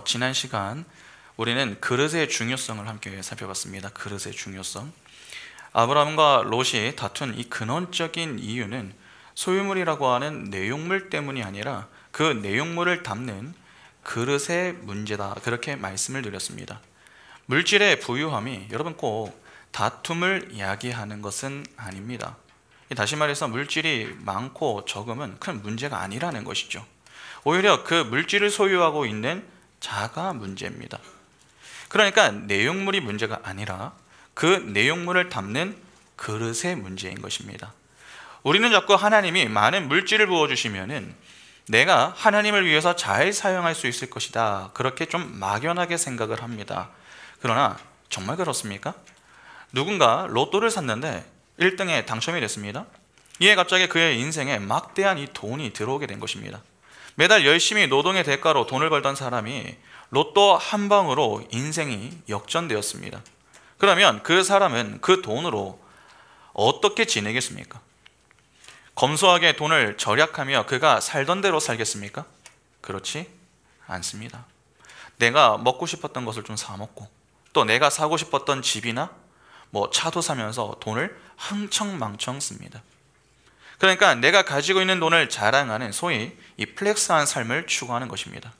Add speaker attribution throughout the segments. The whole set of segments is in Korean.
Speaker 1: 지난 시간 우리는 그릇의 중요성을 함께 살펴봤습니다. 그릇의 중요성. 아브라함과 롯이 다툰 이 근원적인 이유는 소유물이라고 하는 내용물 때문이 아니라 그 내용물을 담는 그릇의 문제다, 그렇게 말씀을 드렸습니다. 물질의 부유함이 여러분 꼭 다툼을 이야기하는 것은 아닙니다. 다시 말해서 물질이 많고 적음은 큰 문제가 아니라는 것이죠. 오히려 그 물질을 소유하고 있는 자가 문제입니다. 그러니까 내용물이 문제가 아니라 그 내용물을 담는 그릇의 문제인 것입니다. 우리는 자꾸 하나님이 많은 물질을 부어주시면은 내가 하나님을 위해서 잘 사용할 수 있을 것이다, 그렇게 좀 막연하게 생각을 합니다. 그러나 정말 그렇습니까? 누군가 로또를 샀는데 1등에 당첨이 됐습니다. 이에 갑자기 그의 인생에 막대한 이 돈이 들어오게 된 것입니다. 매달 열심히 노동의 대가로 돈을 벌던 사람이 로또 한 방으로 인생이 역전되었습니다. 그러면 그 사람은 그 돈으로 어떻게 지내겠습니까? 검소하게 돈을 절약하며 그가 살던 대로 살겠습니까? 그렇지 않습니다. 내가 먹고 싶었던 것을 좀 사 먹고, 또 내가 사고 싶었던 집이나 차도 사면서 돈을 흥청망청 씁니다. 그러니까 내가 가지고 있는 돈을 자랑하는 소위 이 플렉스한 삶을 추구하는 것입니다.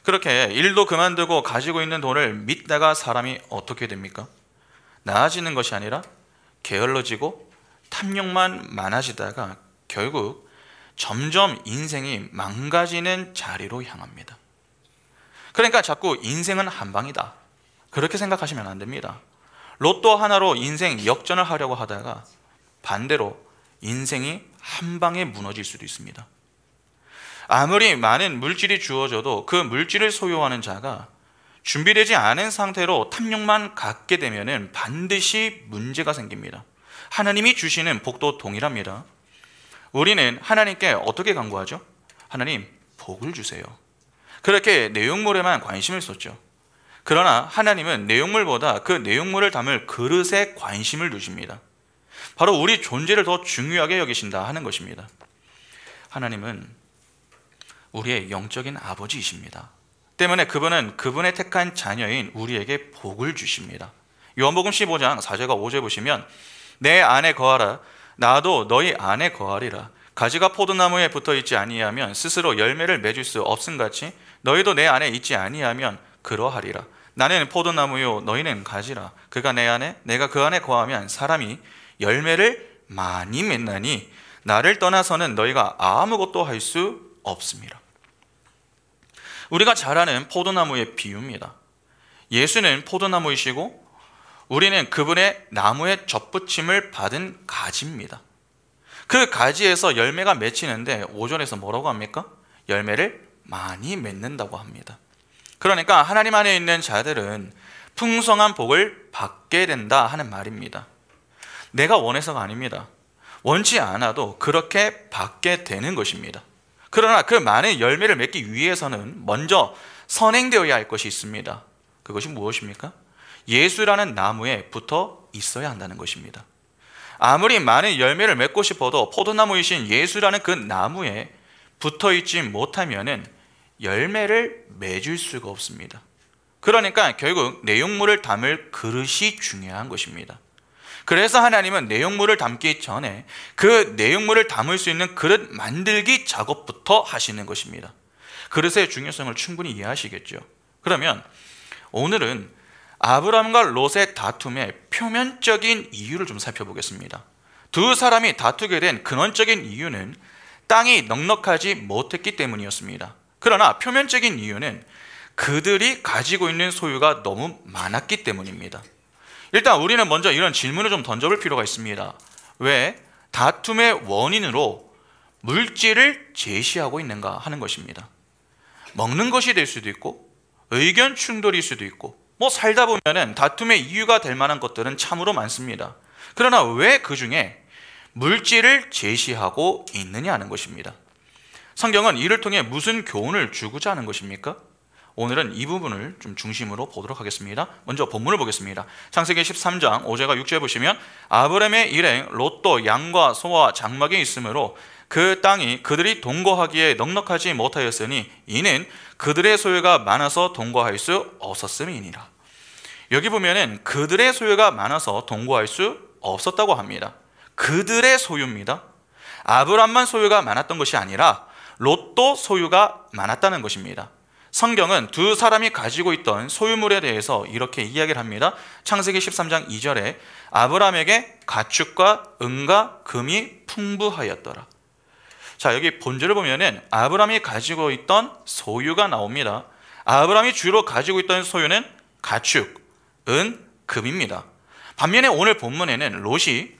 Speaker 1: 그렇게 일도 그만두고 가지고 있는 돈을 믿다가 사람이 어떻게 됩니까? 나아지는 것이 아니라 게을러지고 탐욕만 많아지다가 결국 점점 인생이 망가지는 자리로 향합니다. 그러니까 자꾸 인생은 한 방이다, 그렇게 생각하시면 안 됩니다. 로또 하나로 인생 역전을 하려고 하다가 반대로 인생이 한 방에 무너질 수도 있습니다. 아무리 많은 물질이 주어져도 그 물질을 소유하는 자가 준비되지 않은 상태로 탐욕만 갖게 되면 반드시 문제가 생깁니다. 하나님이 주시는 복도 동일합니다. 우리는 하나님께 어떻게 간구하죠? 하나님, 복을 주세요. 그렇게 내용물에만 관심을 쏟죠. 그러나 하나님은 내용물보다 그 내용물을 담을 그릇에 관심을 두십니다. 바로 우리 존재를 더 중요하게 여기신다 하는 것입니다. 하나님은 우리의 영적인 아버지이십니다. 때문에 그분은 그분의 택한 자녀인 우리에게 복을 주십니다. 요한복음 15장 4절과 5절 보시면, 내 안에 거하라, 나도 너희 안에 거하리라. 가지가 포도나무에 붙어있지 아니하면 스스로 열매를 맺을 수 없음같이 너희도 내 안에 있지 아니하면 그러하리라. 나는 포도나무요 너희는 가지라. 그가 내 안에 내가 그 안에 거하면 사람이 열매를 많이 맺나니 나를 떠나서는 너희가 아무것도 할 수 없습니다. 우리가 잘 아는 포도나무의 비유입니다. 예수는 포도나무이시고 우리는 그분의 나무에 접붙임을 받은 가지입니다. 그 가지에서 열매가 맺히는데 5절에서 뭐라고 합니까? 열매를 많이 맺는다고 합니다. 그러니까 하나님 안에 있는 자들은 풍성한 복을 받게 된다 하는 말입니다. 내가 원해서가 아닙니다. 원치 않아도 그렇게 받게 되는 것입니다. 그러나 그 많은 열매를 맺기 위해서는 먼저 선행되어야 할 것이 있습니다. 그것이 무엇입니까? 예수라는 나무에 붙어 있어야 한다는 것입니다. 아무리 많은 열매를 맺고 싶어도 포도나무이신 예수라는 그 나무에 붙어 있지 못하면은 열매를 맺을 수가 없습니다. 그러니까 결국 내용물을 담을 그릇이 중요한 것입니다. 그래서 하나님은 내용물을 담기 전에 그 내용물을 담을 수 있는 그릇 만들기 작업부터 하시는 것입니다. 그릇의 중요성을 충분히 이해하시겠죠. 그러면 오늘은 아브라함과 롯의 다툼의 표면적인 이유를 좀 살펴보겠습니다. 두 사람이 다투게 된 근원적인 이유는 땅이 넉넉하지 못했기 때문이었습니다. 그러나 표면적인 이유는 그들이 가지고 있는 소유가 너무 많았기 때문입니다. 일단 우리는 먼저 이런 질문을 좀 던져볼 필요가 있습니다. 왜 다툼의 원인으로 물질을 제시하고 있는가 하는 것입니다. 먹는 것이 될 수도 있고 의견 충돌일 수도 있고 살다 보면은 다툼의 이유가 될 만한 것들은 참으로 많습니다. 그러나 왜 그 중에 물질을 제시하고 있느냐 하는 것입니다. 성경은 이를 통해 무슨 교훈을 주고자 하는 것입니까? 오늘은 이 부분을 좀 중심으로 보도록 하겠습니다. 먼저 본문을 보겠습니다. 창세기 13장 5절과 6절에 보시면 아브라함의 일행 롯도 양과 소와 장막이 있으므로 그 땅이 그들이 동거하기에 넉넉하지 못하였으니 이는 그들의 소유가 많아서 동거할 수 없었음이니라. 여기 보면은 그들의 소유가 많아서 동거할 수 없었다고 합니다. 그들의 소유입니다. 아브람만 소유가 많았던 것이 아니라 롯도 소유가 많았다는 것입니다. 성경은 두 사람이 가지고 있던 소유물에 대해서 이렇게 이야기를 합니다. 창세기 13장 2절에 아브람에게 가축과 은과 금이 풍부하였더라. 자, 여기 본절을 보면은 아브람이 가지고 있던 소유가 나옵니다. 아브람이 주로 가지고 있던 소유는 가축, 은, 금입니다. 반면에 오늘 본문에는 롯이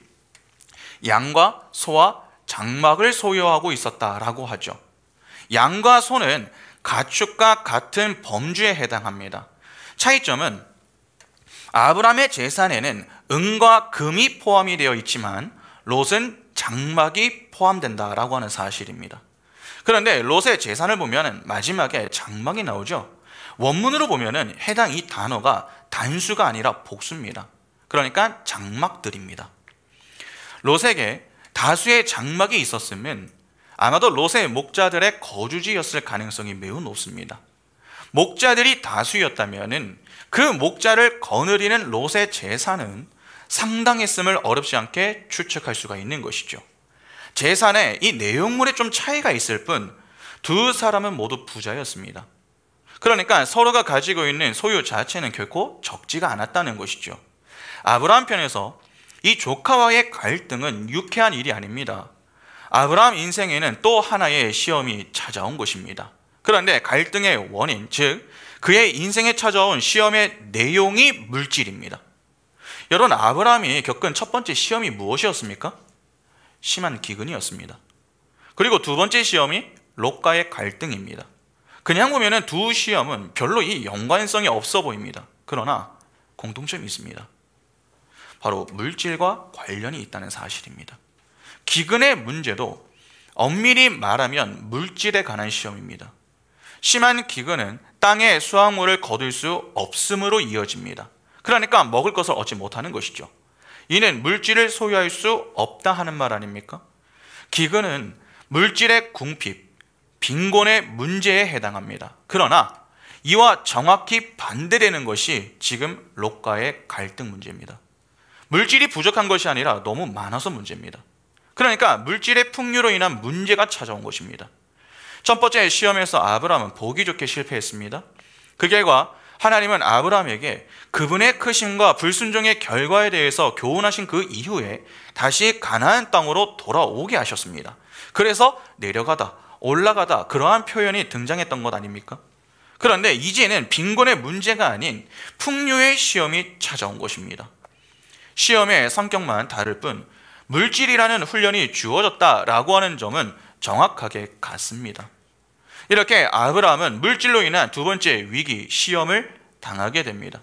Speaker 1: 양과 소와 장막을 소유하고 있었다라고 하죠. 양과 소는 가축과 같은 범주에 해당합니다. 차이점은 아브람의 재산에는 은과 금이 포함이 되어 있지만 롯은 장막이 포함된다라고 하는 사실입니다. 그런데 롯의 재산을 보면 마지막에 장막이 나오죠. 원문으로 보면 해당 이 단어가 단수가 아니라 복수입니다. 그러니까 장막들입니다. 롯에게 다수의 장막이 있었으면 아마도 롯의 목자들의 거주지였을 가능성이 매우 높습니다. 목자들이 다수였다면 그 목자를 거느리는 롯의 재산은 상당했음을 어렵지 않게 추측할 수가 있는 것이죠. 재산에 이 내용물에 좀 차이가 있을 뿐 두 사람은 모두 부자였습니다. 그러니까 서로가 가지고 있는 소유 자체는 결코 적지가 않았다는 것이죠. 아브라함 편에서 이 조카와의 갈등은 유쾌한 일이 아닙니다. 아브라함 인생에는 또 하나의 시험이 찾아온 것입니다. 그런데 갈등의 원인, 즉 그의 인생에 찾아온 시험의 내용이 물질입니다. 여러분, 아브라함이 겪은 첫 번째 시험이 무엇이었습니까? 심한 기근이었습니다. 그리고 두 번째 시험이 롯과의 갈등입니다. 그냥 보면 두 시험은 별로 이 연관성이 없어 보입니다. 그러나 공통점이 있습니다. 바로 물질과 관련이 있다는 사실입니다. 기근의 문제도 엄밀히 말하면 물질에 관한 시험입니다. 심한 기근은 땅에 수확물을 거둘 수 없음으로 이어집니다. 그러니까 먹을 것을 얻지 못하는 것이죠. 이는 물질을 소유할 수 없다 하는 말 아닙니까? 기근은 물질의 궁핍, 빈곤의 문제에 해당합니다. 그러나 이와 정확히 반대되는 것이 지금 롯과의 갈등 문제입니다. 물질이 부족한 것이 아니라 너무 많아서 문제입니다. 그러니까 물질의 풍요로 인한 문제가 찾아온 것입니다. 첫 번째 시험에서 아브라함은 보기 좋게 실패했습니다. 그 결과 하나님은 아브라함에게 그분의 크심과 불순종의 결과에 대해서 교훈하신 그 이후에 다시 가나안 땅으로 돌아오게 하셨습니다. 그래서 내려가다, 올라가다 그러한 표현이 등장했던 것 아닙니까? 그런데 이제는 빈곤의 문제가 아닌 풍요의 시험이 찾아온 것입니다. 시험의 성격만 다를 뿐 물질이라는 훈련이 주어졌다라고 하는 점은 정확하게 같습니다. 이렇게 아브라함은 물질로 인한 두 번째 위기, 시험을 당하게 됩니다.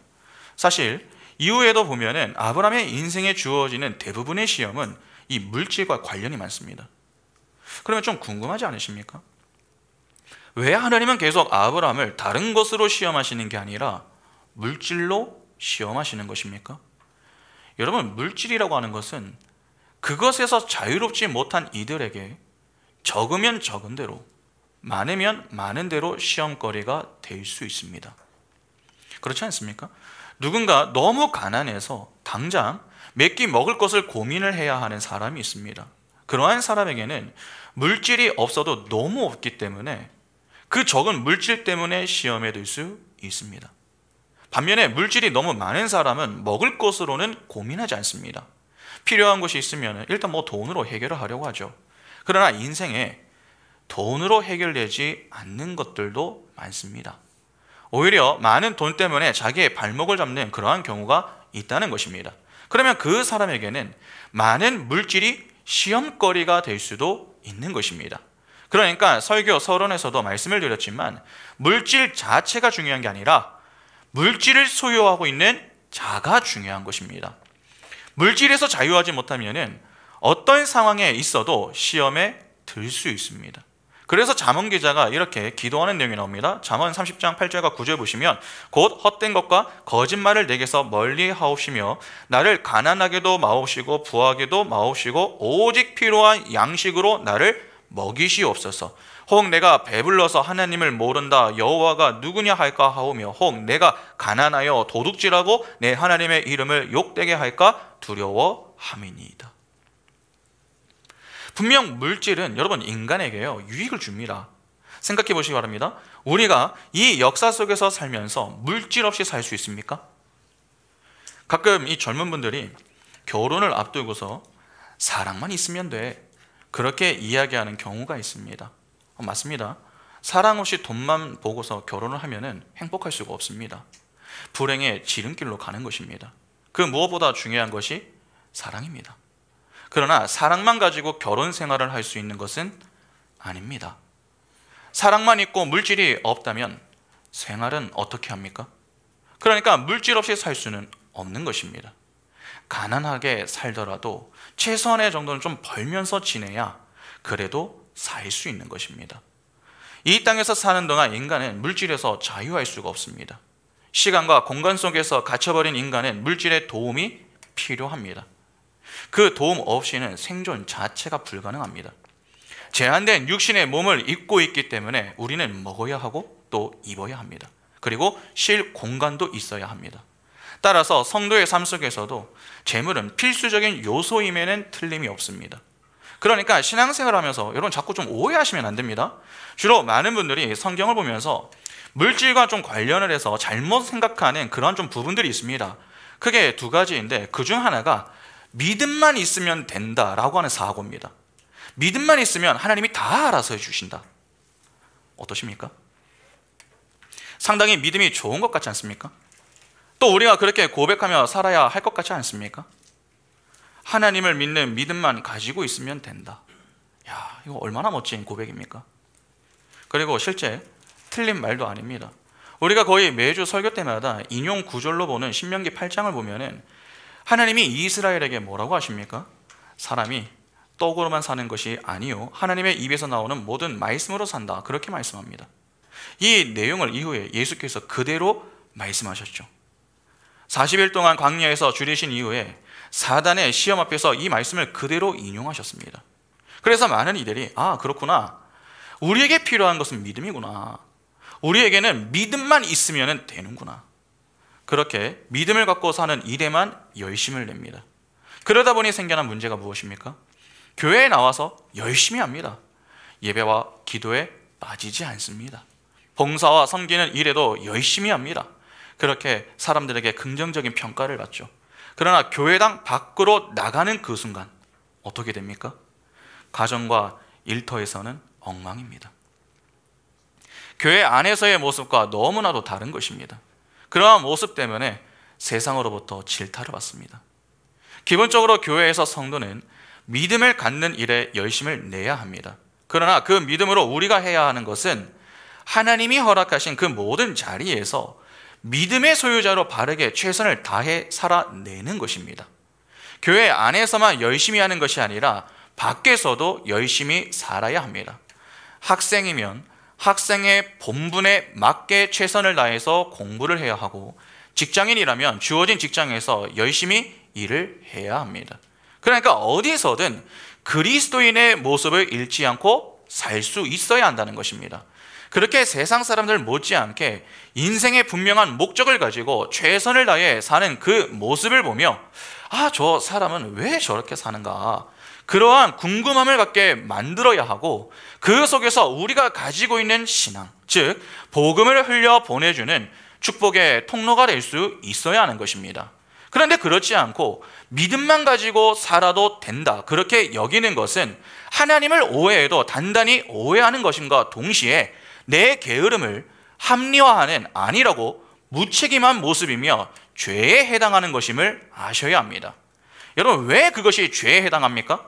Speaker 1: 사실 이후에도 보면은 아브라함의 인생에 주어지는 대부분의 시험은 이 물질과 관련이 많습니다. 그러면 좀 궁금하지 않으십니까? 왜 하나님은 계속 아브라함을 다른 것으로 시험하시는 게 아니라 물질로 시험하시는 것입니까? 여러분, 물질이라고 하는 것은 그것에서 자유롭지 못한 이들에게 적으면 적은 대로, 많으면 많은 대로 시험거리가 될 수 있습니다. 그렇지 않습니까? 누군가 너무 가난해서 당장 몇 끼 먹을 것을 고민을 해야 하는 사람이 있습니다. 그러한 사람에게는 물질이 없어도 너무 없기 때문에 그 적은 물질 때문에 시험에 들 수 있습니다. 반면에 물질이 너무 많은 사람은 먹을 것으로는 고민하지 않습니다. 필요한 것이 있으면 일단 돈으로 해결을 하려고 하죠. 그러나 인생에 돈으로 해결되지 않는 것들도 많습니다. 오히려 많은 돈 때문에 자기의 발목을 잡는 그러한 경우가 있다는 것입니다. 그러면 그 사람에게는 많은 물질이 시험거리가 될 수도 있는 것입니다. 그러니까 설교 서론에서도 말씀을 드렸지만 물질 자체가 중요한 게 아니라 물질을 소유하고 있는 자가 중요한 것입니다. 물질에서 자유하지 못하면 어떤 상황에 있어도 시험에 들 수 있습니다. 그래서 잠언 기자가 이렇게 기도하는 내용이 나옵니다. 잠언 30장 8절과 9절 보시면 곧 헛된 것과 거짓말을 내게서 멀리 하옵시며 나를 가난하게도 마옵시고 부하게도 마옵시고 오직 필요한 양식으로 나를 먹이시옵소서. 혹 내가 배불러서 하나님을 모른다 여호와가 누구냐 할까 하오며 혹 내가 가난하여 도둑질하고 내 하나님의 이름을 욕되게 할까 두려워함이니이다. 분명 물질은 여러분 인간에게요 유익을 줍니다. 생각해 보시기 바랍니다. 우리가 이 역사 속에서 살면서 물질 없이 살 수 있습니까? 가끔 이 젊은 분들이 결혼을 앞두고서 사랑만 있으면 돼 그렇게 이야기하는 경우가 있습니다. 맞습니다. 사랑 없이 돈만 보고서 결혼을 하면은 행복할 수가 없습니다. 불행의 지름길로 가는 것입니다. 그 무엇보다 중요한 것이 사랑입니다. 그러나 사랑만 가지고 결혼 생활을 할 수 있는 것은 아닙니다. 사랑만 있고 물질이 없다면 생활은 어떻게 합니까? 그러니까 물질 없이 살 수는 없는 것입니다. 가난하게 살더라도 최소한의 정도는 좀 벌면서 지내야 그래도 살 수 있는 것입니다. 이 땅에서 사는 동안 인간은 물질에서 자유할 수가 없습니다. 시간과 공간 속에서 갇혀버린 인간은 물질의 도움이 필요합니다. 그 도움 없이는 생존 자체가 불가능합니다. 제한된 육신의 몸을 입고 있기 때문에 우리는 먹어야 하고 또 입어야 합니다. 그리고 쉴 공간도 있어야 합니다. 따라서 성도의 삶 속에서도 재물은 필수적인 요소임에는 틀림이 없습니다. 그러니까 신앙생활하면서 여러분 자꾸 좀 오해하시면 안 됩니다. 주로 많은 분들이 성경을 보면서 물질과 좀 관련을 해서 잘못 생각하는 그런 좀 부분들이 있습니다. 크게 두 가지인데 그 중 하나가 믿음만 있으면 된다라고 하는 사고입니다. 믿음만 있으면 하나님이 다 알아서 해주신다. 어떠십니까? 상당히 믿음이 좋은 것 같지 않습니까? 또 우리가 그렇게 고백하며 살아야 할 것 같지 않습니까? 하나님을 믿는 믿음만 가지고 있으면 된다. 야, 이거 얼마나 멋진 고백입니까? 그리고 실제 틀린 말도 아닙니다. 우리가 거의 매주 설교 때마다 인용 구절로 보는 신명기 8장을 보면은 하나님이 이스라엘에게 뭐라고 하십니까? 사람이 떡으로만 사는 것이 아니요 하나님의 입에서 나오는 모든 말씀으로 산다. 그렇게 말씀합니다. 이 내용을 이후에 예수께서 그대로 말씀하셨죠. 40일 동안 광야에서 줄이신 이후에 사단의 시험 앞에서 이 말씀을 그대로 인용하셨습니다. 그래서 많은 이들이 그렇구나. 우리에게 필요한 것은 믿음이구나. 우리에게는 믿음만 있으면 되는구나. 그렇게 믿음을 갖고 사는 일에만 열심을 냅니다. 그러다 보니 생겨난 문제가 무엇입니까? 교회에 나와서 열심히 합니다. 예배와 기도에 빠지지 않습니다. 봉사와 섬기는 일에도 열심히 합니다. 그렇게 사람들에게 긍정적인 평가를 받죠. 그러나 교회당 밖으로 나가는 그 순간 어떻게 됩니까? 가정과 일터에서는 엉망입니다. 교회 안에서의 모습과 너무나도 다른 것입니다. 그러한 모습 때문에 세상으로부터 질타를 받습니다. 기본적으로 교회에서 성도는 믿음을 갖는 일에 열심을 내야 합니다. 그러나 그 믿음으로 우리가 해야 하는 것은 하나님이 허락하신 그 모든 자리에서 믿음의 소유자로 바르게 최선을 다해 살아내는 것입니다. 교회 안에서만 열심히 하는 것이 아니라 밖에서도 열심히 살아야 합니다. 학생이면 학생의 본분에 맞게 최선을 다해서 공부를 해야 하고, 직장인이라면 주어진 직장에서 열심히 일을 해야 합니다. 그러니까 어디서든 그리스도인의 모습을 잃지 않고 살 수 있어야 한다는 것입니다. 그렇게 세상 사람들 못지않게 인생의 분명한 목적을 가지고 최선을 다해 사는 그 모습을 보며 저 사람은 왜 저렇게 사는가, 그러한 궁금함을 갖게 만들어야 하고, 그 속에서 우리가 가지고 있는 신앙, 즉 복음을 흘려 보내주는 축복의 통로가 될 수 있어야 하는 것입니다. 그런데 그렇지 않고 믿음만 가지고 살아도 된다, 그렇게 여기는 것은 하나님을 오해해도 단단히 오해하는 것임과 동시에 내 게으름을 합리화하는 아니라고 무책임한 모습이며 죄에 해당하는 것임을 아셔야 합니다. 여러분, 왜 그것이 죄에 해당합니까?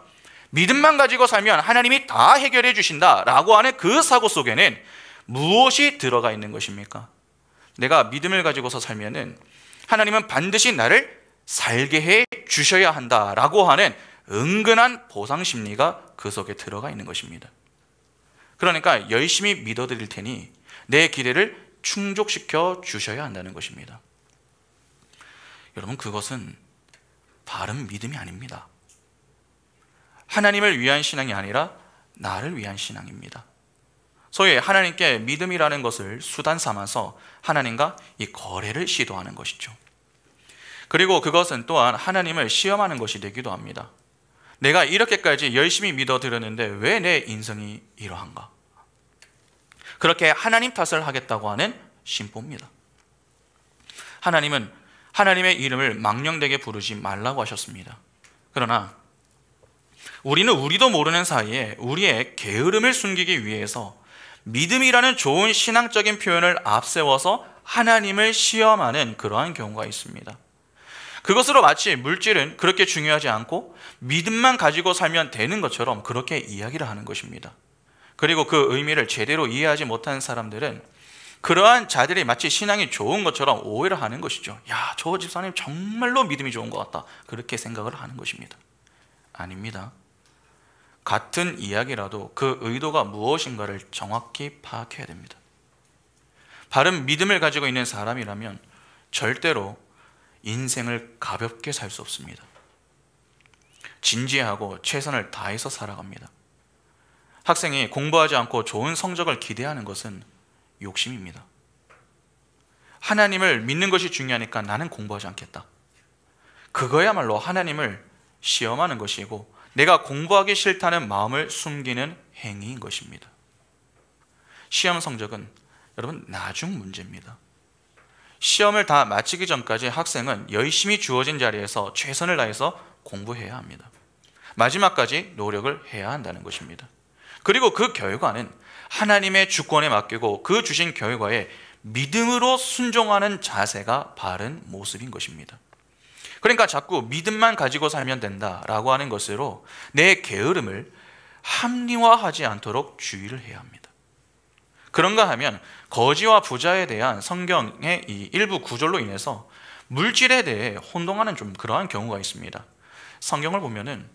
Speaker 1: 믿음만 가지고 살면 하나님이 다 해결해 주신다라고 하는 그 사고 속에는 무엇이 들어가 있는 것입니까? 내가 믿음을 가지고서 살면은 하나님은 반드시 나를 살게 해 주셔야 한다라고 하는 은근한 보상 심리가 그 속에 들어가 있는 것입니다. 그러니까 열심히 믿어드릴 테니 내 기대를 충족시켜 주셔야 한다는 것입니다. 여러분, 그것은 바른 믿음이 아닙니다. 하나님을 위한 신앙이 아니라 나를 위한 신앙입니다. 소위 하나님께 믿음이라는 것을 수단 삼아서 하나님과 이 거래를 시도하는 것이죠. 그리고 그것은 또한 하나님을 시험하는 것이 되기도 합니다. 내가 이렇게까지 열심히 믿어드렸는데 왜 내 인생이 이러한가? 그렇게 하나님 탓을 하겠다고 하는 심보입니다. 하나님은 하나님의 이름을 망령되게 부르지 말라고 하셨습니다. 그러나 우리는 우리도 모르는 사이에 우리의 게으름을 숨기기 위해서 믿음이라는 좋은 신앙적인 표현을 앞세워서 하나님을 시험하는 그러한 경우가 있습니다. 그것으로 마치 물질은 그렇게 중요하지 않고 믿음만 가지고 살면 되는 것처럼 그렇게 이야기를 하는 것입니다. 그리고 그 의미를 제대로 이해하지 못한 사람들은 그러한 자들이 마치 신앙이 좋은 것처럼 오해를 하는 것이죠. 야, 저 집사님 정말로 믿음이 좋은 것 같다, 그렇게 생각을 하는 것입니다. 아닙니다. 같은 이야기라도 그 의도가 무엇인가를 정확히 파악해야 됩니다. 바른 믿음을 가지고 있는 사람이라면 절대로 인생을 가볍게 살 수 없습니다. 진지하고 최선을 다해서 살아갑니다. 학생이 공부하지 않고 좋은 성적을 기대하는 것은 욕심입니다. 하나님을 믿는 것이 중요하니까 나는 공부하지 않겠다. 그거야말로 하나님을 시험하는 것이고 내가 공부하기 싫다는 마음을 숨기는 행위인 것입니다. 시험 성적은 여러분 나중 문제입니다. 시험을 다 마치기 전까지 학생은 열심히 주어진 자리에서 최선을 다해서 공부해야 합니다. 마지막까지 노력을 해야 한다는 것입니다. 그리고 그 결과는 하나님의 주권에 맡기고 그 주신 결과에 믿음으로 순종하는 자세가 바른 모습인 것입니다. 그러니까 자꾸 믿음만 가지고 살면 된다라고 하는 것으로 내 게으름을 합리화하지 않도록 주의를 해야 합니다. 그런가 하면 거지와 부자에 대한 성경의 이 일부 구절로 인해서 물질에 대해 혼동하는 좀 그러한 경우가 있습니다. 성경을 보면은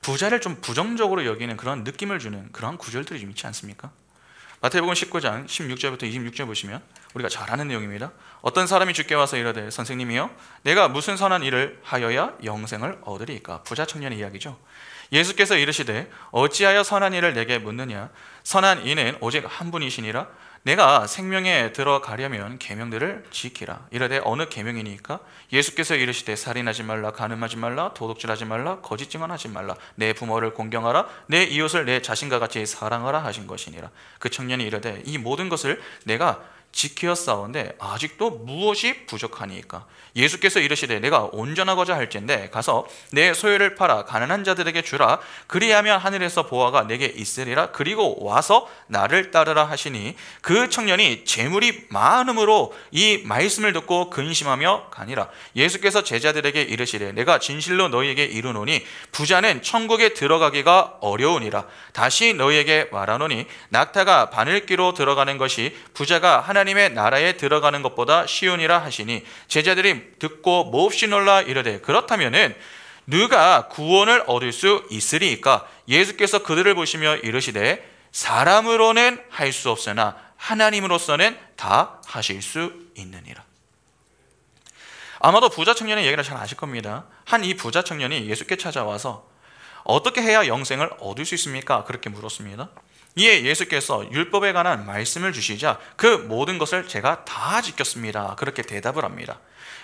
Speaker 1: 부자를 좀 부정적으로 여기는 그런 느낌을 주는 그런 구절들이 좀 있지 않습니까? 마태복음 19장 16절부터 26절 보시면 우리가 잘 아는 내용입니다. 어떤 사람이 주께 와서 이르되 선생님이여 내가 무슨 선한 일을 하여야 영생을 얻으리이까? 부자 청년의 이야기죠. 예수께서 이르시되 어찌하여 선한 일을 내게 묻느냐? 선한 이는 오직 한 분이시니라. 내가 생명에 들어가려면 계명들을 지키라. 이르되 어느 계명이니까? 예수께서 이르시되 살인하지 말라, 간음하지 말라, 도둑질하지 말라, 거짓 증언하지 말라, 내 부모를 공경하라, 내 이웃을 내 자신과 같이 사랑하라 하신 것이니라. 그 청년이 이르되 이 모든 것을 내가 지키었사온데 아직도 무엇이 부족하니까? 예수께서 이르시되 내가 온전하고자 할진대 가서 내 소유를 팔아 가난한 자들에게 주라. 그리하면 하늘에서 보화가 내게 있으리라. 그리고 와서 나를 따르라 하시니 그 청년이 재물이 많음으로 이 말씀을 듣고 근심하며 가니라. 예수께서 제자들에게 이르시되 내가 진실로 너희에게 이르노니 부자는 천국에 들어가기가 어려우니라. 다시 너희에게 말하노니 낙타가 바늘귀로 들어가는 것이 부자가 하나님의 나라에 들어가는 것보다 쉬우니라 하시니 제자들이 듣고 몹시 놀라 이르되 그렇다면은 누가 구원을 얻을 수 있으리이까? 예수께서 그들을 보시며 이르시되 사람으로는 할 수 없으나 하나님으로서는 다 하실 수 있느니라. 아마도 부자 청년의 얘기를 잘 아실 겁니다. 한 이 부자 청년이 예수께 찾아와서 어떻게 해야 영생을 얻을 수 있습니까? 그렇게 물었습니다. 이에 예수께서 율법에 관한 말씀을 주시자 그 모든 것을 제가 다 지켰습니다. 그렇게 대답을 합니다.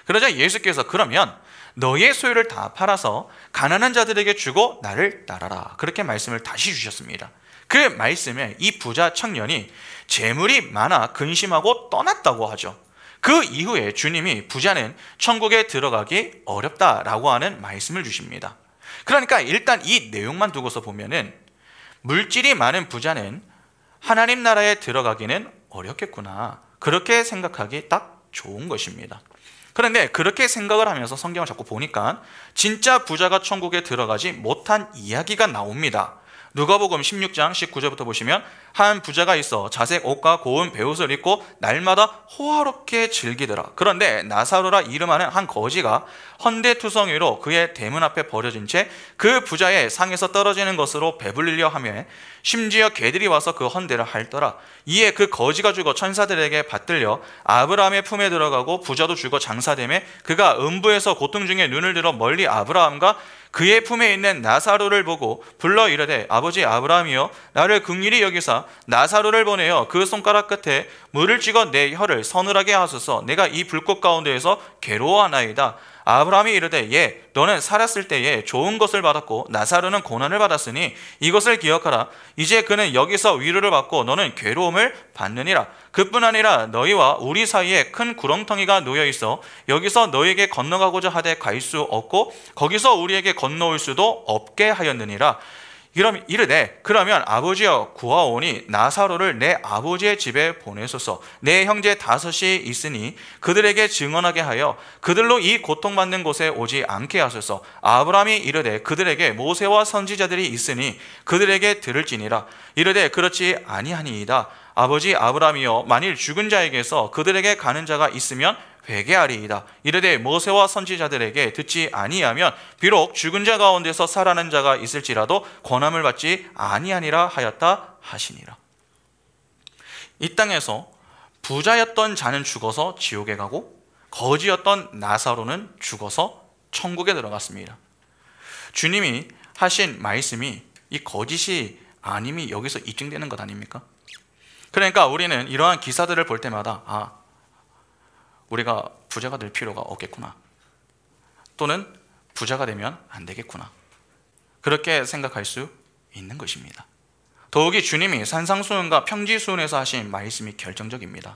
Speaker 1: 그러자 예수께서 그러면 너의 소유를 다 팔아서 가난한 자들에게 주고 나를 따라라. 그렇게 말씀을 다시 주셨습니다. 그 말씀에 이 부자 청년이 재물이 많아 근심하고 떠났다고 하죠. 그 이후에 주님이 부자는 천국에 들어가기 어렵다라고 하는 말씀을 주십니다. 그러니까 일단 이 내용만 두고서 보면은 물질이 많은 부자는 하나님 나라에 들어가기는 어렵겠구나, 그렇게 생각하기 딱 좋은 것입니다. 그런데 그렇게 생각을 하면서 성경을 자꾸 보니까 진짜 부자가 천국에 들어가지 못한 이야기가 나옵니다. 누가복음 16장 19절부터 보시면 한 부자가 있어 자색 옷과 고운 베옷을 입고 날마다 호화롭게 즐기더라. 그런데 나사로라 이름하는 한 거지가 헌데투성이로 그의 대문 앞에 버려진 채 그 부자의 상에서 떨어지는 것으로 배불리려 하며 심지어 개들이 와서 그 헌대를 핥더라. 이에 그 거지가 죽어 천사들에게 받들려 아브라함의 품에 들어가고 부자도 죽어 장사되매 그가 음부에서 고통 중에 눈을 들어 멀리 아브라함과 그의 품에 있는 나사로를 보고 불러 이르되 아버지 아브라함이여 나를 긍휼히 여기사 나사로를 보내어 그 손가락 끝에 물을 찍어 내 혀를 서늘하게 하소서. 내가 이 불꽃 가운데에서 괴로워하나이다. 아브라함이 이르되 예 너는 살았을 때에 좋은 것을 받았고 나사로는 고난을 받았으니 이것을 기억하라. 이제 그는 여기서 위로를 받고 너는 괴로움을 받느니라. 그뿐 아니라 너희와 우리 사이에 큰 구렁텅이가 놓여 있어 여기서 너희에게 건너가고자 하되 갈 수 없고 거기서 우리에게 건너올 수도 없게 하였느니라. 이르되 그러면 아버지여 구하오니 나사로를 내 아버지의 집에 보내소서. 내 형제 5이 있으니 그들에게 증언하게 하여 그들로 이 고통받는 곳에 오지 않게 하소서. 아브라함이 이르되 그들에게 모세와 선지자들이 있으니 그들에게 들을지니라. 이르되 그렇지 아니하니이다. 아버지 아브라함이여 만일 죽은 자에게서 그들에게 가는 자가 있으면 회개하리이다. 이르되 모세와 선지자들에게 듣지 아니하면 비록 죽은 자 가운데서 살아난 자가 있을지라도 권함을 받지 아니하니라 하였다 하시니라. 이 땅에서 부자였던 자는 죽어서 지옥에 가고 거지였던 나사로는 죽어서 천국에 들어갔습니다. 주님이 하신 말씀이 이 거짓이 아님이 여기서 입증되는 것 아닙니까? 그러니까 우리는 이러한 기사들을 볼 때마다 우리가 부자가 될 필요가 없겠구나, 또는 부자가 되면 안 되겠구나, 그렇게 생각할 수 있는 것입니다. 더욱이 주님이 산상수훈과 평지수훈에서 하신 말씀이 결정적입니다.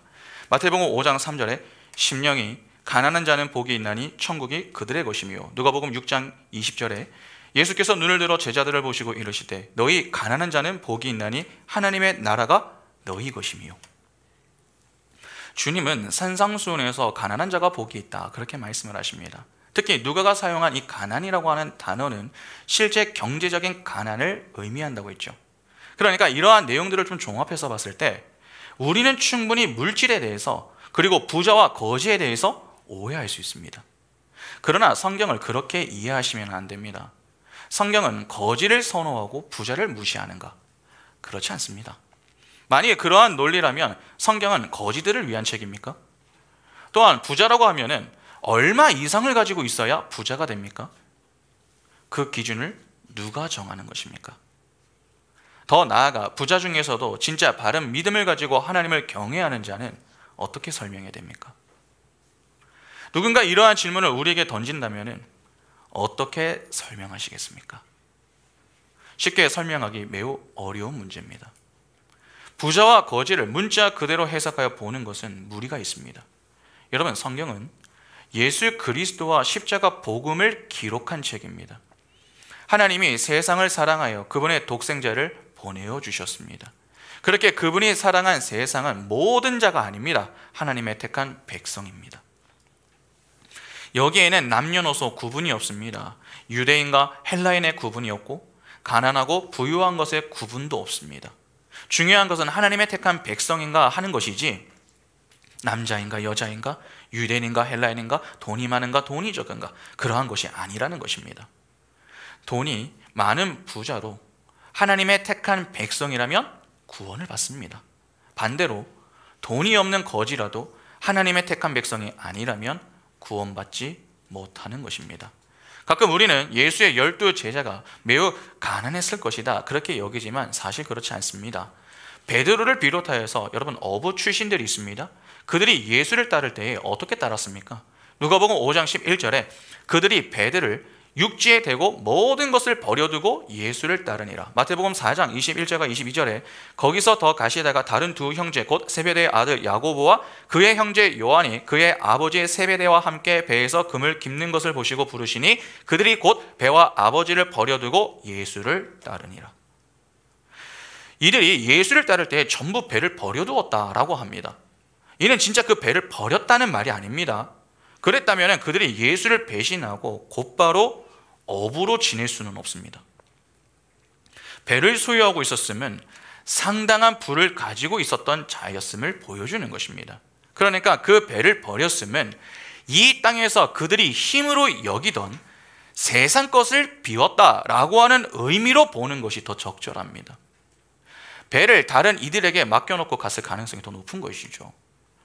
Speaker 1: 마태복음 5장 3절에 심령이 가난한 자는 복이 있나니 천국이 그들의 것이며, 누가복음 6장 20절에 예수께서 눈을 들어 제자들을 보시고 이르시되 너희 가난한 자는 복이 있나니 하나님의 나라가 너희 것이며, 주님은 산상수훈에서 가난한 자가 복이 있다 그렇게 말씀을 하십니다. 특히 누가가 사용한 이 가난이라고 하는 단어는 실제 경제적인 가난을 의미한다고 했죠. 그러니까 이러한 내용들을 좀 종합해서 봤을 때 우리는 충분히 물질에 대해서 그리고 부자와 거지에 대해서 오해할 수 있습니다. 그러나 성경을 그렇게 이해하시면 안 됩니다. 성경은 거지를 선호하고 부자를 무시하는가? 그렇지 않습니다. 만약에 그러한 논리라면 성경은 거지들을 위한 책입니까? 또한 부자라고 하면은 얼마 이상을 가지고 있어야 부자가 됩니까? 그 기준을 누가 정하는 것입니까? 더 나아가 부자 중에서도 진짜 바른 믿음을 가지고 하나님을 경외하는 자는 어떻게 설명해야 됩니까? 누군가 이러한 질문을 우리에게 던진다면 어떻게 설명하시겠습니까? 쉽게 설명하기 매우 어려운 문제입니다. 부자와 거지를 문자 그대로 해석하여 보는 것은 무리가 있습니다. 여러분, 성경은 예수 그리스도와 십자가 복음을 기록한 책입니다. 하나님이 세상을 사랑하여 그분의 독생자를 보내어 주셨습니다. 그렇게 그분이 사랑한 세상은 모든 자가 아닙니다. 하나님의 택한 백성입니다. 여기에는 남녀노소 구분이 없습니다. 유대인과 헬라인의 구분이 없고 가난하고 부유한 것의 구분도 없습니다. 중요한 것은 하나님의 택한 백성인가 하는 것이지 남자인가 여자인가 유대인인가 헬라인인가 돈이 많은가 돈이 적은가 그러한 것이 아니라는 것입니다. 돈이 많은 부자로 하나님의 택한 백성이라면 구원을 받습니다. 반대로 돈이 없는 거지라도 하나님의 택한 백성이 아니라면 구원받지 못하는 것입니다. 가끔 우리는 예수의 12 제자가 매우 가난했을 것이다 그렇게 여기지만 사실 그렇지 않습니다. 베드로를 비롯하여서 여러분 어부 출신들이 있습니다. 그들이 예수를 따를 때에 어떻게 따랐습니까? 누가복음 5장 11절에 그들이 배들을 육지에 대고 모든 것을 버려두고 예수를 따르니라. 마태복음 4장 21절과 22절에 거기서 더 가시다가 다른 두 형제 곧 세베대의 아들 야고보와 그의 형제 요한이 그의 아버지 세베대와 함께 배에서 금을 깁는 것을 보시고 부르시니 그들이 곧 배와 아버지를 버려두고 예수를 따르니라. 이들이 예수를 따를 때 전부 배를 버려두었다라고 합니다. 이는 진짜 그 배를 버렸다는 말이 아닙니다. 그랬다면 그들이 예수를 배신하고 곧바로 어부로 지낼 수는 없습니다. 배를 소유하고 있었으면 상당한 부를 가지고 있었던 자였음을 보여주는 것입니다. 그러니까 그 배를 버렸으면 이 땅에서 그들이 힘으로 여기던 세상 것을 비웠다라고 하는 의미로 보는 것이 더 적절합니다. 배를 다른 이들에게 맡겨놓고 갔을 가능성이 더 높은 것이죠.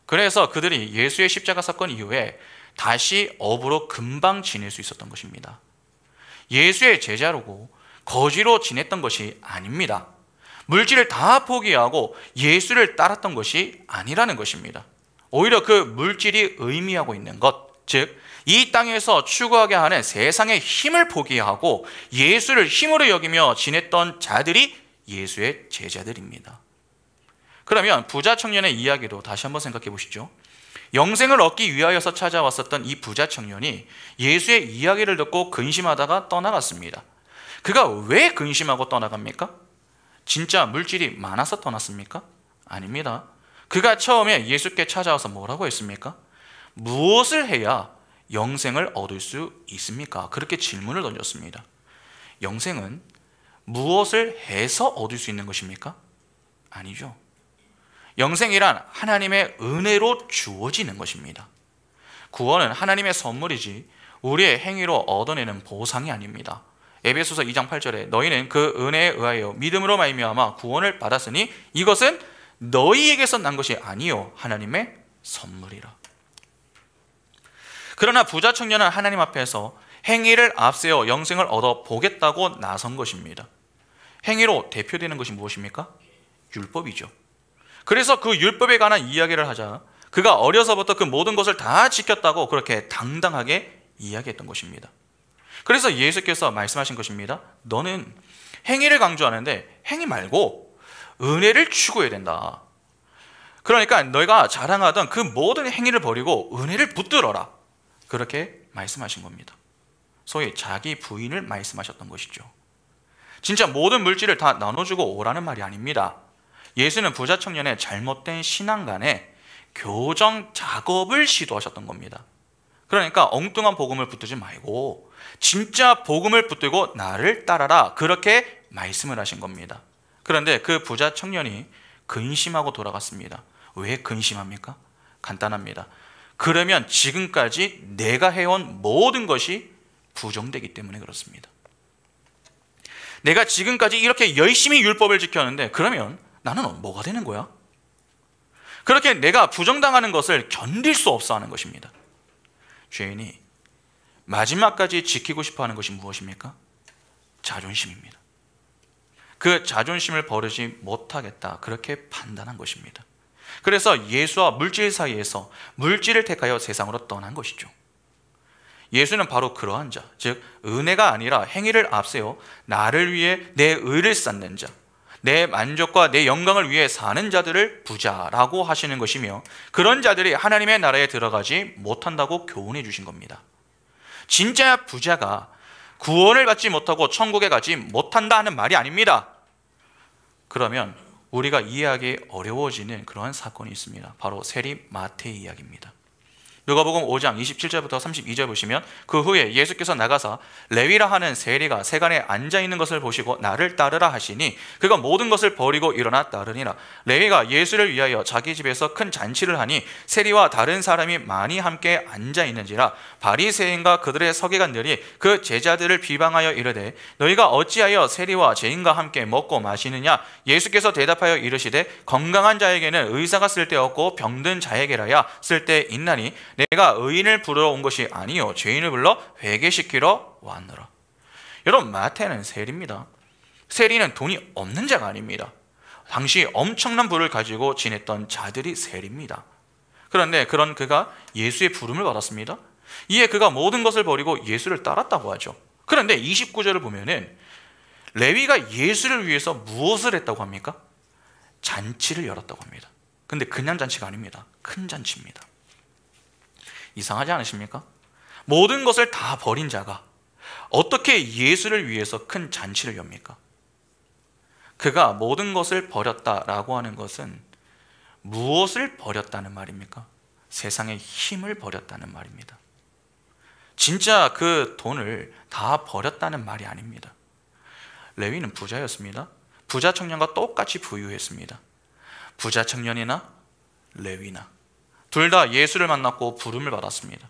Speaker 1: 그래서 그들이 예수의 십자가 사건 이후에 다시 업으로 금방 지낼 수 있었던 것입니다. 예수의 제자로고 거지로 지냈던 것이 아닙니다. 물질을 다 포기하고 예수를 따랐던 것이 아니라는 것입니다. 오히려 그 물질이 의미하고 있는 것, 즉 이 땅에서 추구하게 하는 세상의 힘을 포기하고 예수를 힘으로 여기며 지냈던 자들이 예수의 제자들입니다. 그러면 부자 청년의 이야기도 다시 한번 생각해 보시죠. 영생을 얻기 위하여서 찾아왔었던 이 부자 청년이 예수의 이야기를 듣고 근심하다가 떠나갔습니다. 그가 왜 근심하고 떠나갑니까? 진짜 물질이 많아서 떠났습니까? 아닙니다. 그가 처음에 예수께 찾아와서 뭐라고 했습니까? 무엇을 해야 영생을 얻을 수 있습니까? 그렇게 질문을 던졌습니다. 영생은 무엇을 해서 얻을 수 있는 것입니까? 아니죠. 영생이란 하나님의 은혜로 주어지는 것입니다. 구원은 하나님의 선물이지 우리의 행위로 얻어내는 보상이 아닙니다. 에베소서 2장 8절에 너희는 그 은혜에 의하여 믿음으로 말미암아 구원을 받았으니 이것은 너희에게서 난 것이 아니요 하나님의 선물이라. 그러나 부자 청년은 하나님 앞에서 행위를 앞세워 영생을 얻어 보겠다고 나선 것입니다. 행위로 대표되는 것이 무엇입니까? 율법이죠. 그래서 그 율법에 관한 이야기를 하자 그가 어려서부터 그 모든 것을 다 지켰다고 그렇게 당당하게 이야기했던 것입니다. 그래서 예수께서 말씀하신 것입니다. 너는 행위를 강조하는데 행위 말고 은혜를 추구해야 된다. 그러니까 너희가 자랑하던 그 모든 행위를 버리고 은혜를 붙들어라. 그렇게 말씀하신 겁니다. 소위 자기 부인을 말씀하셨던 것이죠. 진짜 모든 물질을 다 나눠주고 오라는 말이 아닙니다. 예수는 부자 청년의 잘못된 신앙 간에 교정 작업을 시도하셨던 겁니다. 그러니까 엉뚱한 복음을 붙들지 말고 진짜 복음을 붙들고 나를 따라라. 그렇게 말씀을 하신 겁니다. 그런데 그 부자 청년이 근심하고 돌아갔습니다. 왜 근심합니까? 간단합니다. 그러면 지금까지 내가 해온 모든 것이 부정되기 때문에 그렇습니다. 내가 지금까지 이렇게 열심히 율법을 지켰는데 그러면 나는 뭐가 되는 거야? 그렇게 내가 부정당하는 것을 견딜 수 없어 하는 것입니다. 죄인이 마지막까지 지키고 싶어 하는 것이 무엇입니까? 자존심입니다. 그 자존심을 버리지 못하겠다. 그렇게 판단한 것입니다. 그래서 예수와 물질 사이에서 물질을 택하여 세상으로 떠난 것이죠. 예수는 바로 그러한 자, 즉 은혜가 아니라 행위를 앞세워 나를 위해 내 의를 쌓는 자, 내 만족과 내 영광을 위해 사는 자들을 부자라고 하시는 것이며 그런 자들이 하나님의 나라에 들어가지 못한다고 교훈해 주신 겁니다. 진짜 부자가 구원을 받지 못하고 천국에 가지 못한다는 말이 아닙니다. 그러면 우리가 이해하기 어려워지는 그러한 사건이 있습니다. 바로 세리 마태의 이야기입니다. 누가복음 5장 27절부터 32절 보시면 그 후에 예수께서 나가사 레위라 하는 세리가 세간에 앉아있는 것을 보시고 나를 따르라 하시니 그가 모든 것을 버리고 일어나 따르니라. 레위가 예수를 위하여 자기 집에서 큰 잔치를 하니 세리와 다른 사람이 많이 함께 앉아있는지라. 바리새인과 그들의 서기관들이 그 제자들을 비방하여 이르되 너희가 어찌하여 세리와 죄인과 함께 먹고 마시느냐. 예수께서 대답하여 이르시되 건강한 자에게는 의사가 쓸데없고 병든 자에게라야 쓸데있나니 내가 의인을 부르러 온 것이 아니요 죄인을 불러 회개시키러 왔노라. 여러분, 마태는 세리입니다. 세리는 돈이 없는 자가 아닙니다. 당시 엄청난 부를 가지고 지냈던 자들이 세리입니다. 그런데 그런 그가 예수의 부름을 받았습니다. 이에 그가 모든 것을 버리고 예수를 따랐다고 하죠. 그런데 29절을 보면은 레위가 예수를 위해서 무엇을 했다고 합니까? 잔치를 열었다고 합니다. 근데 그냥 잔치가 아닙니다. 큰 잔치입니다. 이상하지 않으십니까? 모든 것을 다 버린 자가 어떻게 예수를 위해서 큰 잔치를 엽니까? 그가 모든 것을 버렸다라고 하는 것은 무엇을 버렸다는 말입니까? 세상의 힘을 버렸다는 말입니다. 진짜 그 돈을 다 버렸다는 말이 아닙니다. 레위는 부자였습니다. 부자 청년과 똑같이 부유했습니다. 부자 청년이나 레위나 둘 다 예수를 만났고 부름을 받았습니다.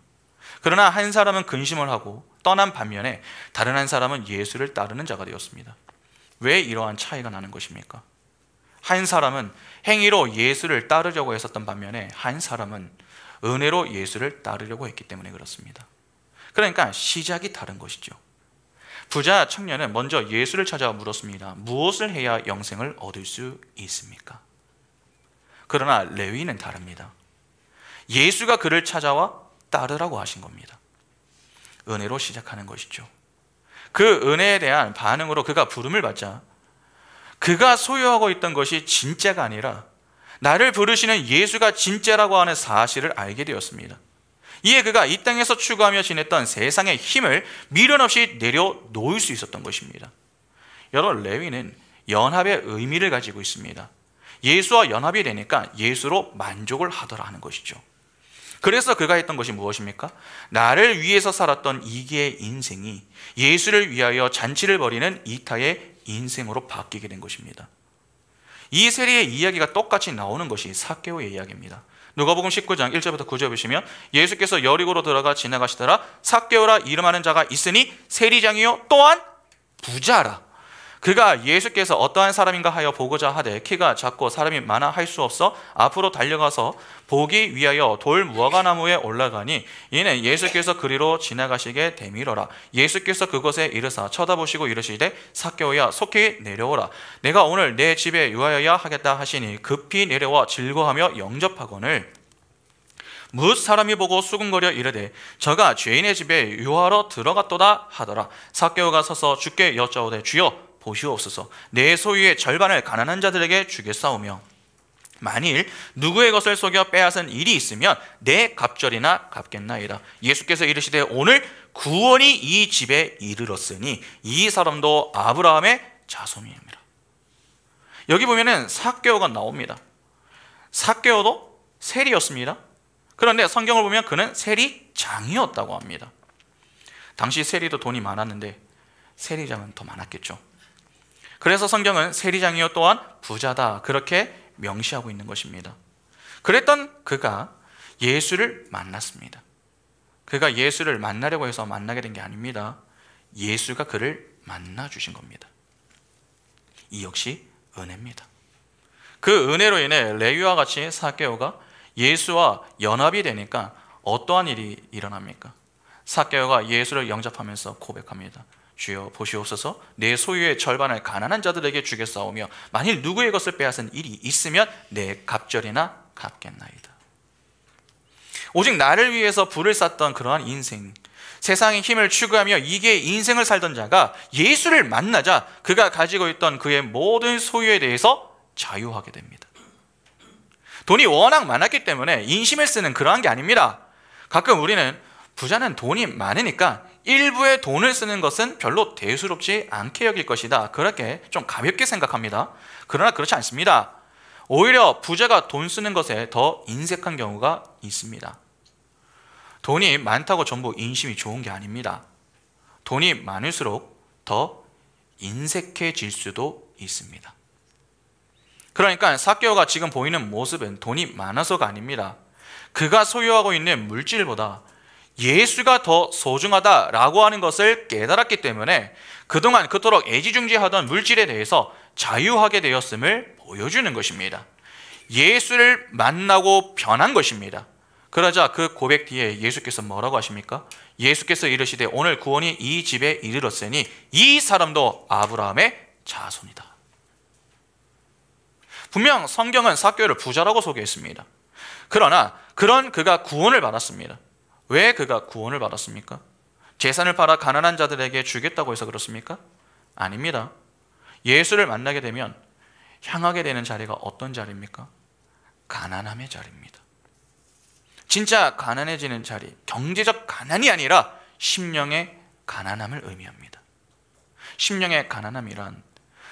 Speaker 1: 그러나 한 사람은 근심을 하고 떠난 반면에 다른 한 사람은 예수를 따르는 자가 되었습니다. 왜 이러한 차이가 나는 것입니까? 한 사람은 행위로 예수를 따르려고 했었던 반면에 한 사람은 은혜로 예수를 따르려고 했기 때문에 그렇습니다. 그러니까 시작이 다른 것이죠. 부자 청년은 먼저 예수를 찾아 물었습니다. 무엇을 해야 영생을 얻을 수 있습니까? 그러나 레위는 다릅니다. 예수가 그를 찾아와 따르라고 하신 겁니다. 은혜로 시작하는 것이죠. 그 은혜에 대한 반응으로 그가 부름을 받자 그가 소유하고 있던 것이 진짜가 아니라 나를 부르시는 예수가 진짜라고 하는 사실을 알게 되었습니다. 이에 그가 이 땅에서 추구하며 지냈던 세상의 힘을 미련 없이 내려놓을 수 있었던 것입니다. 여러분, 레위는 연합의 의미를 가지고 있습니다. 예수와 연합이 되니까 예수로 만족을 하더라 하는 것이죠. 그래서 그가 했던 것이 무엇입니까? 나를 위해서 살았던 이기의 인생이 예수를 위하여 잔치를 벌이는 이타의 인생으로 바뀌게 된 것입니다. 이 세리의 이야기가 똑같이 나오는 것이 삭개오의 이야기입니다. 누가복음 19장 1절부터 9절 보시면 예수께서 여리고로 들어가 지나가시더라. 삭개오라 이름하는 자가 있으니 세리장이요 또한 부자라. 그가 예수께서 어떠한 사람인가 하여 보고자 하되 키가 작고 사람이 많아 할 수 없어 앞으로 달려가서 보기 위하여 돌 무화과나무에 올라가니 이는 예수께서 그리로 지나가시게 되밀어라. 예수께서 그곳에 이르사 쳐다보시고 이르시되 삭개오야 속히 내려오라. 내가 오늘 내 집에 유하여야 하겠다 하시니 급히 내려와 즐거하며 영접하거늘 뭇 사람이 보고 수군거려 이르되 저가 죄인의 집에 유하러 들어갔도다 하더라. 삭개오가 서서 주께 여짜오되 주여 보시옵소서. 내 소유의 절반을 가난한 자들에게 주겠사오며 만일 누구의 것을 속여 빼앗은 일이 있으면 내 갑절이나 갚겠나이다. 예수께서 이르시되 오늘 구원이 이 집에 이르렀으니 이 사람도 아브라함의 자손입니다. 여기 보면은 삭개오가 나옵니다. 삭개오도 세리였습니다. 그런데 성경을 보면 그는 세리장이었다고 합니다. 당시 세리도 돈이 많았는데 세리장은 더 많았겠죠. 그래서 성경은 세리장이요 또한 부자다 그렇게 명시하고 있는 것입니다. 그랬던 그가 예수를 만났습니다. 그가 예수를 만나려고 해서 만나게 된 게 아닙니다. 예수가 그를 만나 주신 겁니다. 이 역시 은혜입니다. 그 은혜로 인해 레위와 같이 삭개오가 예수와 연합이 되니까 어떠한 일이 일어납니까? 삭개오가 예수를 영접하면서 고백합니다. 주여 보시옵소서. 내 소유의 절반을 가난한 자들에게 주겠사오며 만일 누구의 것을 빼앗은 일이 있으면 내 갑절이나 갚겠나이다. 오직 나를 위해서 불을 쌌던 그러한 인생, 세상의 힘을 추구하며 이게 인생을 살던 자가 예수를 만나자 그가 가지고 있던 그의 모든 소유에 대해서 자유하게 됩니다. 돈이 워낙 많았기 때문에 인심을 쓰는 그러한 게 아닙니다. 가끔 우리는 부자는 돈이 많으니까 일부의 돈을 쓰는 것은 별로 대수롭지 않게 여길 것이다. 그렇게 좀 가볍게 생각합니다. 그러나 그렇지 않습니다. 오히려 부자가 돈 쓰는 것에 더 인색한 경우가 있습니다. 돈이 많다고 전부 인심이 좋은 게 아닙니다. 돈이 많을수록 더 인색해질 수도 있습니다. 그러니까 삭개오가 지금 보이는 모습은 돈이 많아서가 아닙니다. 그가 소유하고 있는 물질보다 예수가 더 소중하다라고 하는 것을 깨달았기 때문에 그동안 그토록 애지중지하던 물질에 대해서 자유하게 되었음을 보여주는 것입니다. 예수를 만나고 변한 것입니다. 그러자 그 고백 뒤에 예수께서 뭐라고 하십니까? 예수께서 이르시되 오늘 구원이 이 집에 이르렀으니 이 사람도 아브라함의 자손이다. 분명 성경은 삭개오를 부자라고 소개했습니다. 그러나 그런 그가 구원을 받았습니다. 왜 그가 구원을 받았습니까? 재산을 팔아 가난한 자들에게 주겠다고 해서 그렇습니까? 아닙니다. 예수를 만나게 되면 향하게 되는 자리가 어떤 자리입니까? 가난함의 자리입니다. 진짜 가난해지는 자리, 경제적 가난이 아니라 심령의 가난함을 의미합니다. 심령의 가난함이란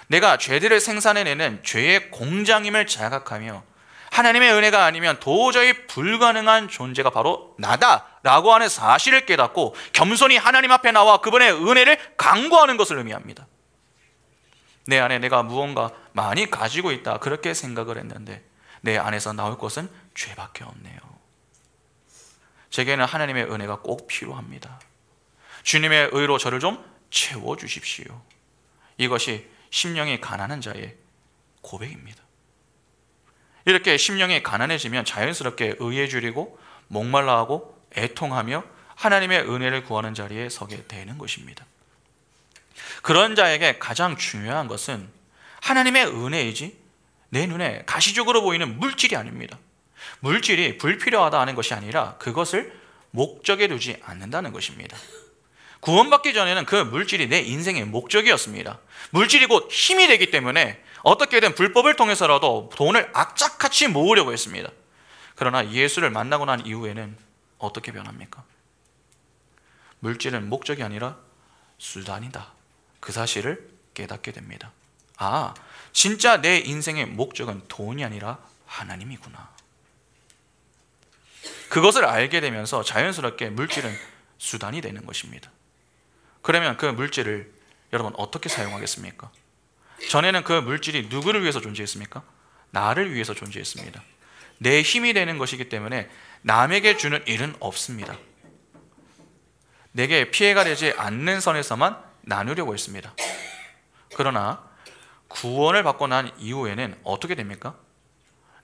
Speaker 1: 내가 죄들을 생산해내는 죄의 공장임을 자각하며 하나님의 은혜가 아니면 도저히 불가능한 존재가 바로 나다라고 하는 사실을 깨닫고 겸손히 하나님 앞에 나와 그분의 은혜를 간구하는 것을 의미합니다. 내 안에 내가 무언가 많이 가지고 있다, 그렇게 생각을 했는데 내 안에서 나올 것은 죄밖에 없네요. 제게는 하나님의 은혜가 꼭 필요합니다. 주님의 의로 저를 좀 채워주십시오. 이것이 심령이 가난한 자의 고백입니다. 이렇게 심령이 가난해지면 자연스럽게 의에 줄이고 목말라하고 애통하며 하나님의 은혜를 구하는 자리에 서게 되는 것입니다. 그런 자에게 가장 중요한 것은 하나님의 은혜이지 내 눈에 가시적으로 보이는 물질이 아닙니다. 물질이 불필요하다 하는 것이 아니라 그것을 목적에 두지 않는다는 것입니다. 구원받기 전에는 그 물질이 내 인생의 목적이었습니다. 물질이 곧 힘이 되기 때문에 어떻게든 불법을 통해서라도 돈을 악착같이 모으려고 했습니다. 그러나 예수를 만나고 난 이후에는 어떻게 변합니까? 물질은 목적이 아니라 수단이다, 그 사실을 깨닫게 됩니다. 아, 진짜 내 인생의 목적은 돈이 아니라 하나님이구나. 그것을 알게 되면서 자연스럽게 물질은 수단이 되는 것입니다. 그러면 그 물질을 여러분 어떻게 사용하겠습니까? 전에는 그 물질이 누구를 위해서 존재했습니까? 나를 위해서 존재했습니다. 내 힘이 되는 것이기 때문에 남에게 주는 일은 없습니다. 내게 피해가 되지 않는 선에서만 나누려고 했습니다. 그러나 구원을 받고 난 이후에는 어떻게 됩니까?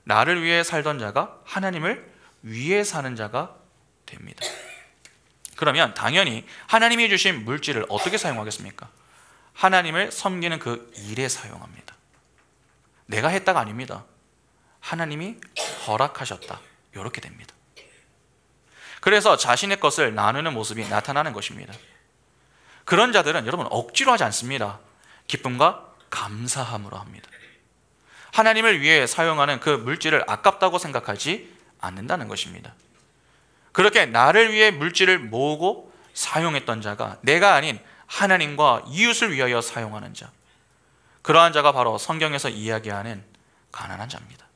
Speaker 1: 나를 위해 살던 자가 하나님을 위해 사는 자가 됩니다. 그러면 당연히 하나님이 주신 물질을 어떻게 사용하겠습니까? 하나님을 섬기는 그 일에 사용합니다. 내가 했다가 아닙니다. 하나님이 허락하셨다, 이렇게 됩니다. 그래서 자신의 것을 나누는 모습이 나타나는 것입니다. 그런 자들은 여러분 억지로 하지 않습니다. 기쁨과 감사함으로 합니다. 하나님을 위해 사용하는 그 물질을 아깝다고 생각하지 않는다는 것입니다. 그렇게 나를 위해 물질을 모으고 사용했던 자가 내가 아닌 하나님과 이웃을 위하여 사용하는 자, 그러한 자가 바로 성경에서 이야기하는 가난한 자입니다.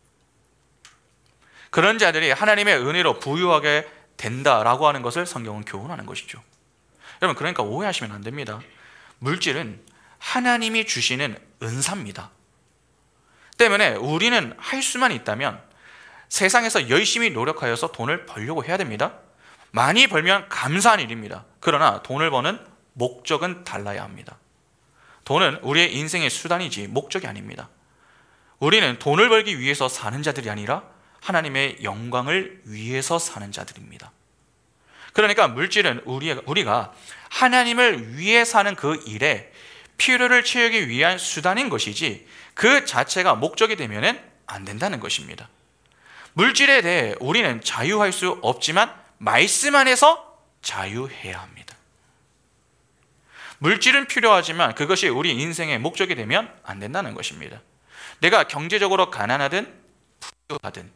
Speaker 1: 그런 자들이 하나님의 은혜로 부유하게 된다라고 하는 것을 성경은 교훈하는 것이죠. 여러분, 그러니까 오해하시면 안 됩니다. 물질은 하나님이 주시는 은사입니다. 때문에 우리는 할 수만 있다면 세상에서 열심히 노력하여서 돈을 벌려고 해야 됩니다. 많이 벌면 감사한 일입니다. 그러나 돈을 버는 목적은 달라야 합니다. 돈은 우리의 인생의 수단이지 목적이 아닙니다. 우리는 돈을 벌기 위해서 사는 자들이 아니라 하나님의 영광을 위해서 사는 자들입니다. 그러니까 물질은 우리가 하나님을 위해 사는 그 일에 필요를 채우기 위한 수단인 것이지 그 자체가 목적이 되면 안 된다는 것입니다. 물질에 대해 우리는 자유할 수 없지만 말씀 안에서 자유해야 합니다. 물질은 필요하지만 그것이 우리 인생의 목적이 되면 안 된다는 것입니다. 내가 경제적으로 가난하든 부유하든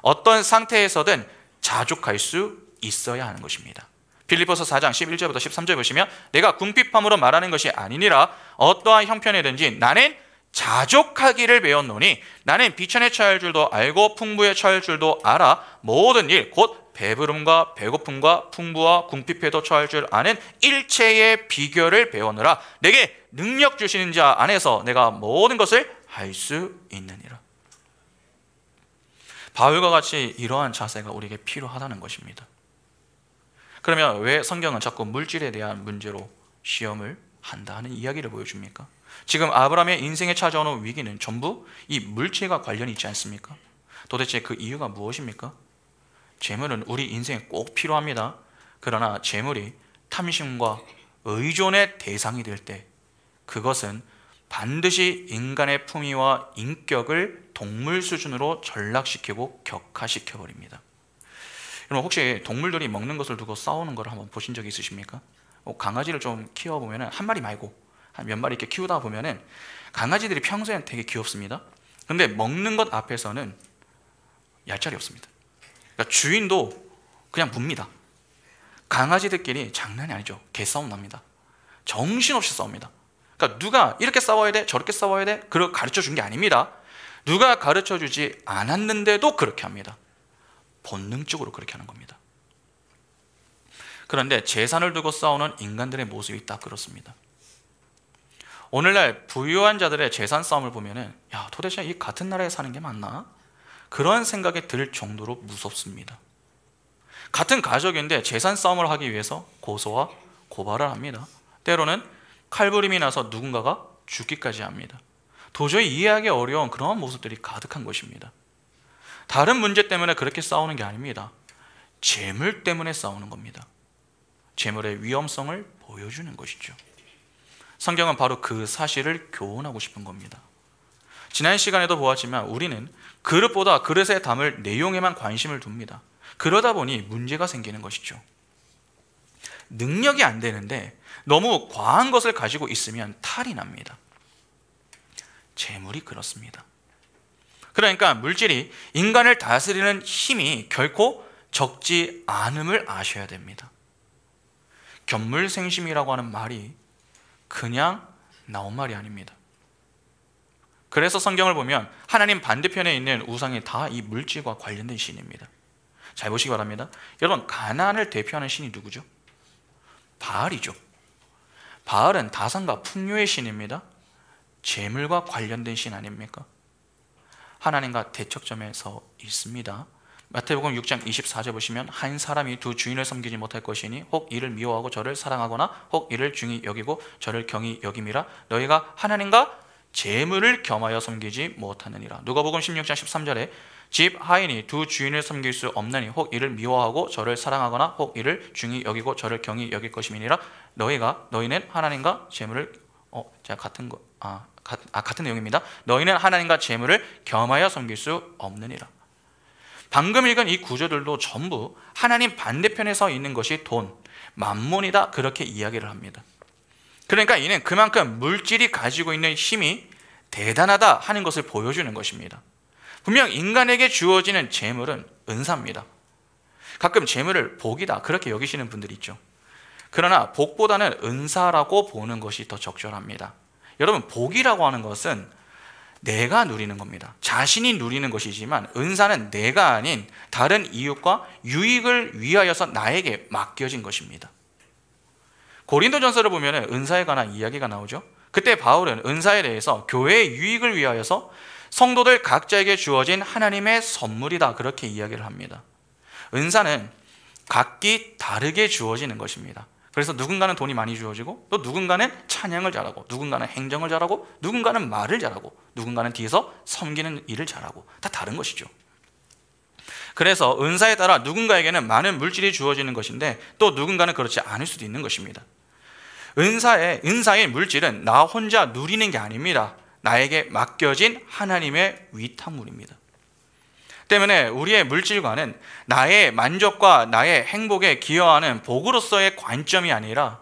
Speaker 1: 어떤 상태에서든 자족할 수 있어야 하는 것입니다. 빌립보서 4장 11절부터 13절 보시면 내가 궁핍함으로 말하는 것이 아니니라 어떠한 형편이든지 나는 자족하기를 배웠노니 나는 비천에 처할 줄도 알고 풍부에 처할 줄도 알아 모든 일 곧 배부름과 배고픔과 풍부와 궁핍에도 처할 줄 아는 일체의 비결을 배우느라 내게 능력 주시는 자 안에서 내가 모든 것을 할 수 있느니라. 바울과 같이 이러한 자세가 우리에게 필요하다는 것입니다. 그러면 왜 성경은 자꾸 물질에 대한 문제로 시험을 한다 하는 이야기를 보여줍니까? 지금 아브라함의 인생에 찾아오는 위기는 전부 이 물질과 관련이 있지 않습니까? 도대체 그 이유가 무엇입니까? 재물은 우리 인생에 꼭 필요합니다. 그러나 재물이 탐심과 의존의 대상이 될 때 그것은 반드시 인간의 품위와 인격을 동물 수준으로 전락시키고 격화시켜버립니다. 여러분, 혹시 동물들이 먹는 것을 두고 싸우는 걸 한번 보신 적이 있으십니까? 강아지를 좀 키워보면 한 마리 말고 한 몇 마리 이렇게 키우다 보면은 강아지들이 평소에는 되게 귀엽습니다. 근데 먹는 것 앞에서는 얄짤이 없습니다. 그러니까 주인도 그냥 뭅니다. 강아지들끼리 장난이 아니죠. 개싸움 납니다. 정신없이 싸웁니다. 그러니까 누가 이렇게 싸워야 돼, 저렇게 싸워야 돼, 그걸 가르쳐 준 게 아닙니다. 누가 가르쳐 주지 않았는데도 그렇게 합니다. 본능적으로 그렇게 하는 겁니다. 그런데 재산을 두고 싸우는 인간들의 모습이 딱 그렇습니다. 오늘날 부유한 자들의 재산 싸움을 보면은 야, 도대체 이 같은 나라에 사는 게 맞나? 그런 생각이 들 정도로 무섭습니다. 같은 가족인데 재산 싸움을 하기 위해서 고소와 고발을 합니다. 때로는 칼부림이 나서 누군가가 죽기까지 합니다. 도저히 이해하기 어려운 그런 모습들이 가득한 것입니다. 다른 문제 때문에 그렇게 싸우는 게 아닙니다. 재물 때문에 싸우는 겁니다. 재물의 위험성을 보여주는 것이죠. 성경은 바로 그 사실을 교훈하고 싶은 겁니다. 지난 시간에도 보았지만 우리는 그릇보다 그릇에 담을 내용에만 관심을 둡니다. 그러다 보니 문제가 생기는 것이죠. 능력이 안 되는데 너무 과한 것을 가지고 있으면 탈이 납니다. 재물이 그렇습니다. 그러니까 물질이 인간을 다스리는 힘이 결코 적지 않음을 아셔야 됩니다. 견물생심이라고 하는 말이 그냥 나온 말이 아닙니다. 그래서 성경을 보면 하나님 반대편에 있는 우상이 다 이 물질과 관련된 신입니다. 잘 보시기 바랍니다. 여러분, 가나안을 대표하는 신이 누구죠? 바알이죠. 바알은 다산과 풍요의 신입니다. 재물과 관련된 신 아닙니까? 하나님과 대척점에 서 있습니다. 마태복음 6장 24절 보시면 한 사람이 두 주인을 섬기지 못할 것이니 혹 이를 미워하고 저를 사랑하거나 혹 이를 중히 여기고 저를 경히 여김이라. 너희가 하나님과 재물을 겸하여 섬기지 못하느니라. 누가복음 16장 13절에 집 하인이 두 주인을 섬길 수 없나니 혹 이를 미워하고 저를 사랑하거나 혹 이를 중히 여기고 저를 경히 여길 것임이니라. 너희는 하나님과 재물을 같은 내용입니다. 너희는 하나님과 재물을 겸하여 섬길 수 없느니라. 방금 읽은 이 구조들도 전부 하나님 반대편에 서 있는 것이 돈, 만몬이다, 그렇게 이야기를 합니다. 그러니까 이는 그만큼 물질이 가지고 있는 힘이 대단하다 하는 것을 보여주는 것입니다. 분명 인간에게 주어지는 재물은 은사입니다. 가끔 재물을 복이다 그렇게 여기시는 분들이 있죠. 그러나 복보다는 은사라고 보는 것이 더 적절합니다. 여러분, 복이라고 하는 것은 내가 누리는 겁니다. 자신이 누리는 것이지만 은사는 내가 아닌 다른 이웃과 유익을 위하여서 나에게 맡겨진 것입니다. 고린도전서를 보면 은사에 관한 이야기가 나오죠. 그때 바울은 은사에 대해서 교회의 유익을 위하여서 성도들 각자에게 주어진 하나님의 선물이다 그렇게 이야기를 합니다. 은사는 각기 다르게 주어지는 것입니다. 그래서 누군가는 돈이 많이 주어지고 또 누군가는 찬양을 잘하고 누군가는 행정을 잘하고 누군가는 말을 잘하고 누군가는 뒤에서 섬기는 일을 잘하고 다 다른 것이죠. 그래서 은사에 따라 누군가에게는 많은 물질이 주어지는 것인데 또 누군가는 그렇지 않을 수도 있는 것입니다. 은사의 물질은 나 혼자 누리는 게 아닙니다. 나에게 맡겨진 하나님의 위탁물입니다. 때문에 우리의 물질관은 나의 만족과 나의 행복에 기여하는 복으로서의 관점이 아니라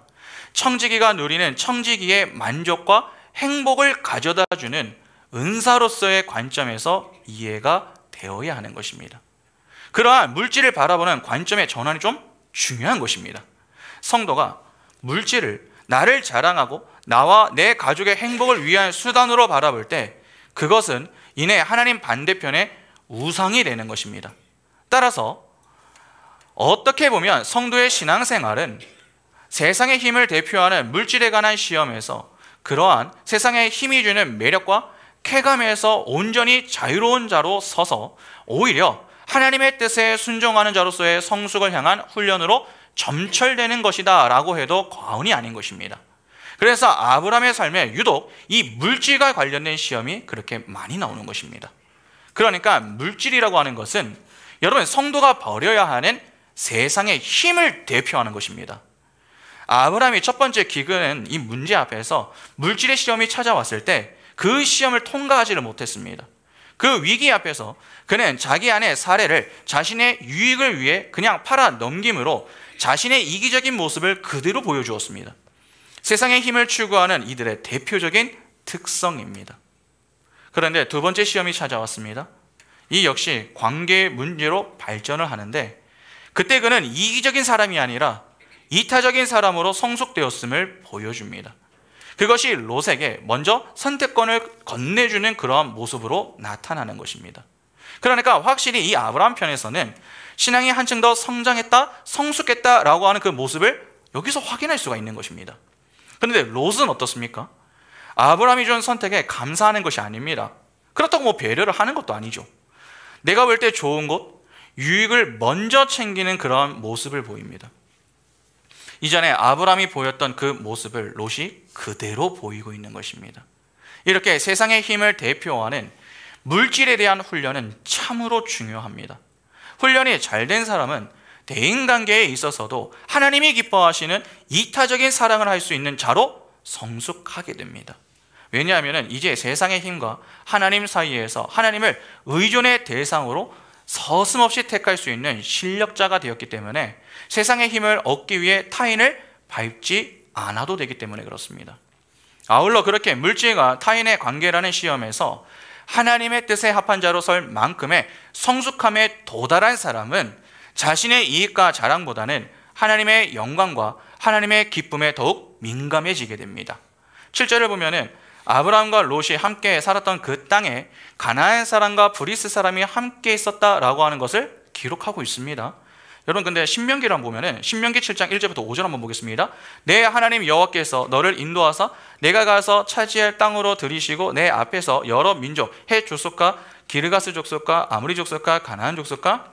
Speaker 1: 청지기가 누리는 청지기의 만족과 행복을 가져다주는 은사로서의 관점에서 이해가 되어야 하는 것입니다. 그러한 물질을 바라보는 관점의 전환이 좀 중요한 것입니다. 성도가 물질을 나를 자랑하고 나와 내 가족의 행복을 위한 수단으로 바라볼 때 그것은 이내 하나님 반대편의 우상이 되는 것입니다. 따라서 어떻게 보면 성도의 신앙생활은 세상의 힘을 대표하는 물질에 관한 시험에서 그러한 세상의 힘이 주는 매력과 쾌감에서 온전히 자유로운 자로 서서 오히려 하나님의 뜻에 순종하는 자로서의 성숙을 향한 훈련으로 점철되는 것이다 라고 해도 과언이 아닌 것입니다. 그래서 아브라함의 삶에 유독 이 물질과 관련된 시험이 그렇게 많이 나오는 것입니다. 그러니까 물질이라고 하는 것은 여러분 성도가 버려야 하는 세상의 힘을 대표하는 것입니다. 아브라함이 첫 번째 기근은 이 문제 앞에서 물질의 시험이 찾아왔을 때 그 시험을 통과하지를 못했습니다. 그 위기 앞에서 그는 자기 아내 사례를 자신의 유익을 위해 그냥 팔아 넘김으로 자신의 이기적인 모습을 그대로 보여주었습니다. 세상의 힘을 추구하는 이들의 대표적인 특성입니다. 그런데 두 번째 시험이 찾아왔습니다. 이 역시 관계의 문제로 발전을 하는데 그때 그는 이기적인 사람이 아니라 이타적인 사람으로 성숙되었음을 보여줍니다. 그것이 롯에게 먼저 선택권을 건네주는 그러한 모습으로 나타나는 것입니다. 그러니까 확실히 이 아브라함 편에서는 신앙이 한층 더 성장했다, 성숙했다라고 하는 그 모습을 여기서 확인할 수가 있는 것입니다. 그런데 롯은 어떻습니까? 아브라함이 준 선택에 감사하는 것이 아닙니다. 그렇다고 뭐 배려를 하는 것도 아니죠. 내가 볼 때 좋은 것, 유익을 먼저 챙기는 그런 모습을 보입니다. 이전에 아브라함이 보였던 그 모습을 롯이 그대로 보이고 있는 것입니다. 이렇게 세상의 힘을 대표하는 물질에 대한 훈련은 참으로 중요합니다. 훈련이 잘된 사람은 대인관계에 있어서도 하나님이 기뻐하시는 이타적인 사랑을 할 수 있는 자로 성숙하게 됩니다. 왜냐하면 이제 세상의 힘과 하나님 사이에서 하나님을 의존의 대상으로 서슴없이 택할 수 있는 실력자가 되었기 때문에 세상의 힘을 얻기 위해 타인을 밟지 않아도 되기 때문에 그렇습니다. 아울러 그렇게 물질과 타인의 관계라는 시험에서 하나님의 뜻에 합한 자로 설 만큼의 성숙함에 도달한 사람은 자신의 이익과 자랑보다는 하나님의 영광과 하나님의 기쁨에 더욱 민감해지게 됩니다. 7절을 보면은 아브라함과 롯이 함께 살았던 그 땅에 가나안 사람과 브리스 사람이 함께 있었다라고 하는 것을 기록하고 있습니다. 여러분 근데 신명기를 한번 보면은 신명기 7장 1절부터 5절 한번 보겠습니다. 내 하나님 여호와께서 너를 인도하사 내가 가서 차지할 땅으로 들이시고 내 앞에서 여러 민족 헷 족속과 기르가스 족속과 아므리 족속과 가나안 족속과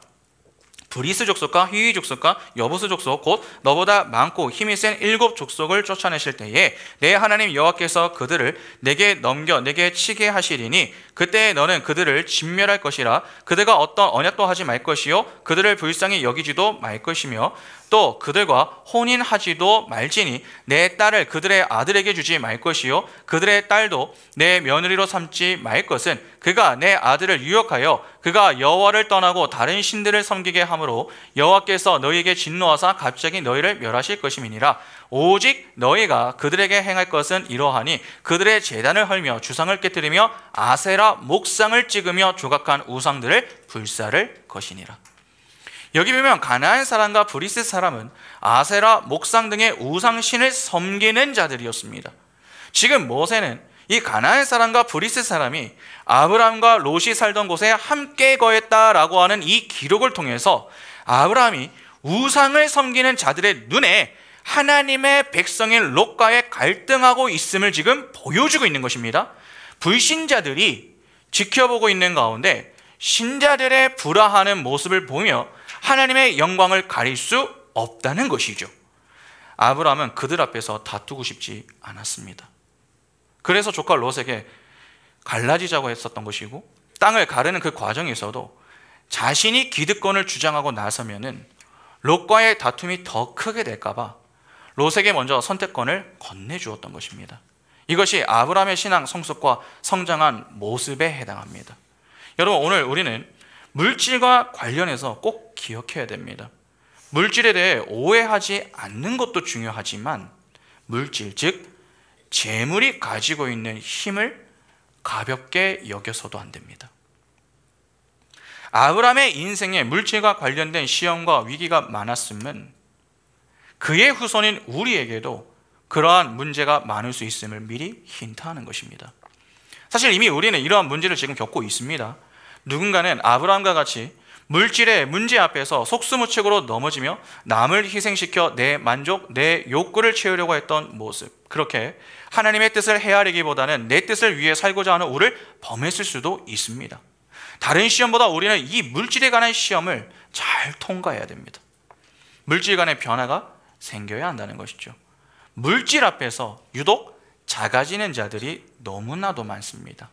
Speaker 1: 브리스 족속과 히위 족속과 여부스 족속 곧 너보다 많고 힘이 센 7 족속을 쫓아내실 때에 내 하나님 여호와께서 그들을 내게 넘겨 내게 치게 하시리니 그때 너는 그들을 진멸할 것이라 그들과 어떤 언약도 하지 말 것이요 그들을 불쌍히 여기지도 말 것이며 또 그들과 혼인하지도 말지니 내 딸을 그들의 아들에게 주지 말 것이요 그들의 딸도 내 며느리로 삼지 말 것은 그가 내 아들을 유혹하여 그가 여호와를 떠나고 다른 신들을 섬기게 하므로 여호와께서 너희에게 진노하사 갑자기 너희를 멸하실 것임이니라. 오직 너희가 그들에게 행할 것은 이러하니 그들의 제단을 헐며 주상을 깨뜨리며 아세라 목상을 찍으며 조각한 우상들을 불사를 것이니라. 여기 보면 가나안 사람과 브리스 사람은 아세라 목상 등의 우상신을 섬기는 자들이었습니다. 지금 모세는 이 가나안 사람과 브리스 사람이 아브라함과 롯이 살던 곳에 함께 거했다라고 하는 이 기록을 통해서 아브라함이 우상을 섬기는 자들의 눈에 하나님의 백성인 롯과의 갈등하고 있음을 지금 보여주고 있는 것입니다. 불신자들이 지켜보고 있는 가운데 신자들의 불화하는 모습을 보며 하나님의 영광을 가릴 수 없다는 것이죠. 아브라함은 그들 앞에서 다투고 싶지 않았습니다. 그래서 조카 롯에게 갈라지자고 했었던 것이고 땅을 가르는 그 과정에서도 자신이 기득권을 주장하고 나서면은 롯과의 다툼이 더 크게 될까 봐 롯에게 먼저 선택권을 건네주었던 것입니다. 이것이 아브라함의 신앙 성숙과 성장한 모습에 해당합니다. 여러분 오늘 우리는 물질과 관련해서 꼭 기억해야 됩니다. 물질에 대해 오해하지 않는 것도 중요하지만 물질 즉 재물이 가지고 있는 힘을 가볍게 여겨서도 안 됩니다. 아브라함의 인생에 물질과 관련된 시험과 위기가 많았으면 그의 후손인 우리에게도 그러한 문제가 많을 수 있음을 미리 힌트하는 것입니다. 사실 이미 우리는 이러한 문제를 지금 겪고 있습니다. 누군가는 아브라함과 같이 물질의 문제 앞에서 속수무책으로 넘어지며 남을 희생시켜 내 만족, 내 욕구를 채우려고 했던 모습, 그렇게 하나님의 뜻을 헤아리기보다는 내 뜻을 위해 살고자 하는 우를 범했을 수도 있습니다. 다른 시험보다 우리는 이 물질에 관한 시험을 잘 통과해야 됩니다. 물질 간의 변화가 생겨야 한다는 것이죠. 물질 앞에서 유독 작아지는 자들이 너무나도 많습니다.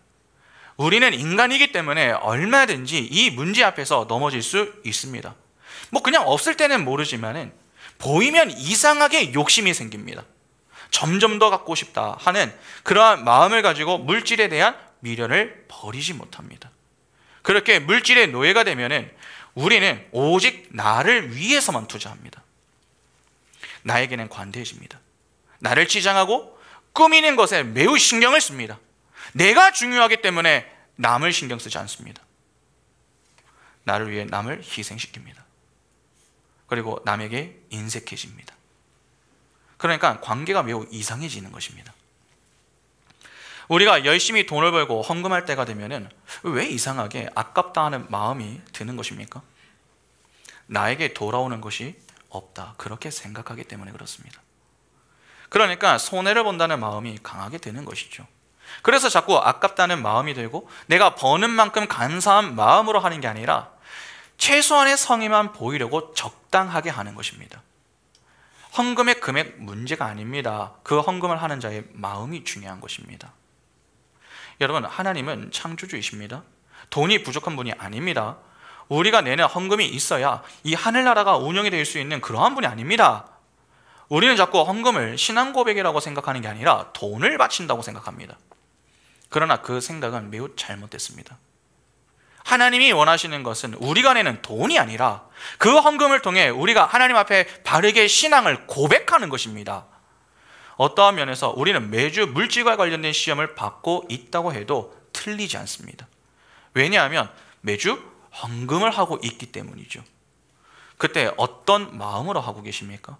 Speaker 1: 우리는 인간이기 때문에 얼마든지 이 문제 앞에서 넘어질 수 있습니다. 뭐 그냥 없을 때는 모르지만은 보이면 이상하게 욕심이 생깁니다. 점점 더 갖고 싶다 하는 그러한 마음을 가지고 물질에 대한 미련을 버리지 못합니다. 그렇게 물질의 노예가 되면은 우리는 오직 나를 위해서만 투자합니다. 나에게는 관대해집니다. 나를 치장하고 꾸미는 것에 매우 신경을 씁니다. 내가 중요하기 때문에 남을 신경 쓰지 않습니다. 나를 위해 남을 희생시킵니다. 그리고 남에게 인색해집니다. 그러니까 관계가 매우 이상해지는 것입니다. 우리가 열심히 돈을 벌고 헌금할 때가 되면은 왜 이상하게 아깝다 하는 마음이 드는 것입니까? 나에게 돌아오는 것이 없다 그렇게 생각하기 때문에 그렇습니다. 그러니까 손해를 본다는 마음이 강하게 드는 것이죠. 그래서 자꾸 아깝다는 마음이 들고 내가 버는 만큼 감사한 마음으로 하는 게 아니라 최소한의 성의만 보이려고 적당하게 하는 것입니다. 헌금의 금액 문제가 아닙니다. 그 헌금을 하는 자의 마음이 중요한 것입니다. 여러분, 하나님은 창조주이십니다. 돈이 부족한 분이 아닙니다. 우리가 내는 헌금이 있어야 이 하늘나라가 운영이 될 수 있는 그러한 분이 아닙니다. 우리는 자꾸 헌금을 신앙 고백이라고 생각하는 게 아니라 돈을 바친다고 생각합니다. 그러나 그 생각은 매우 잘못됐습니다. 하나님이 원하시는 것은 우리가 내는 돈이 아니라 그 헌금을 통해 우리가 하나님 앞에 바르게 신앙을 고백하는 것입니다. 어떠한 면에서 우리는 매주 물질과 관련된 시험을 받고 있다고 해도 틀리지 않습니다. 왜냐하면 매주 헌금을 하고 있기 때문이죠. 그때 어떤 마음으로 하고 계십니까?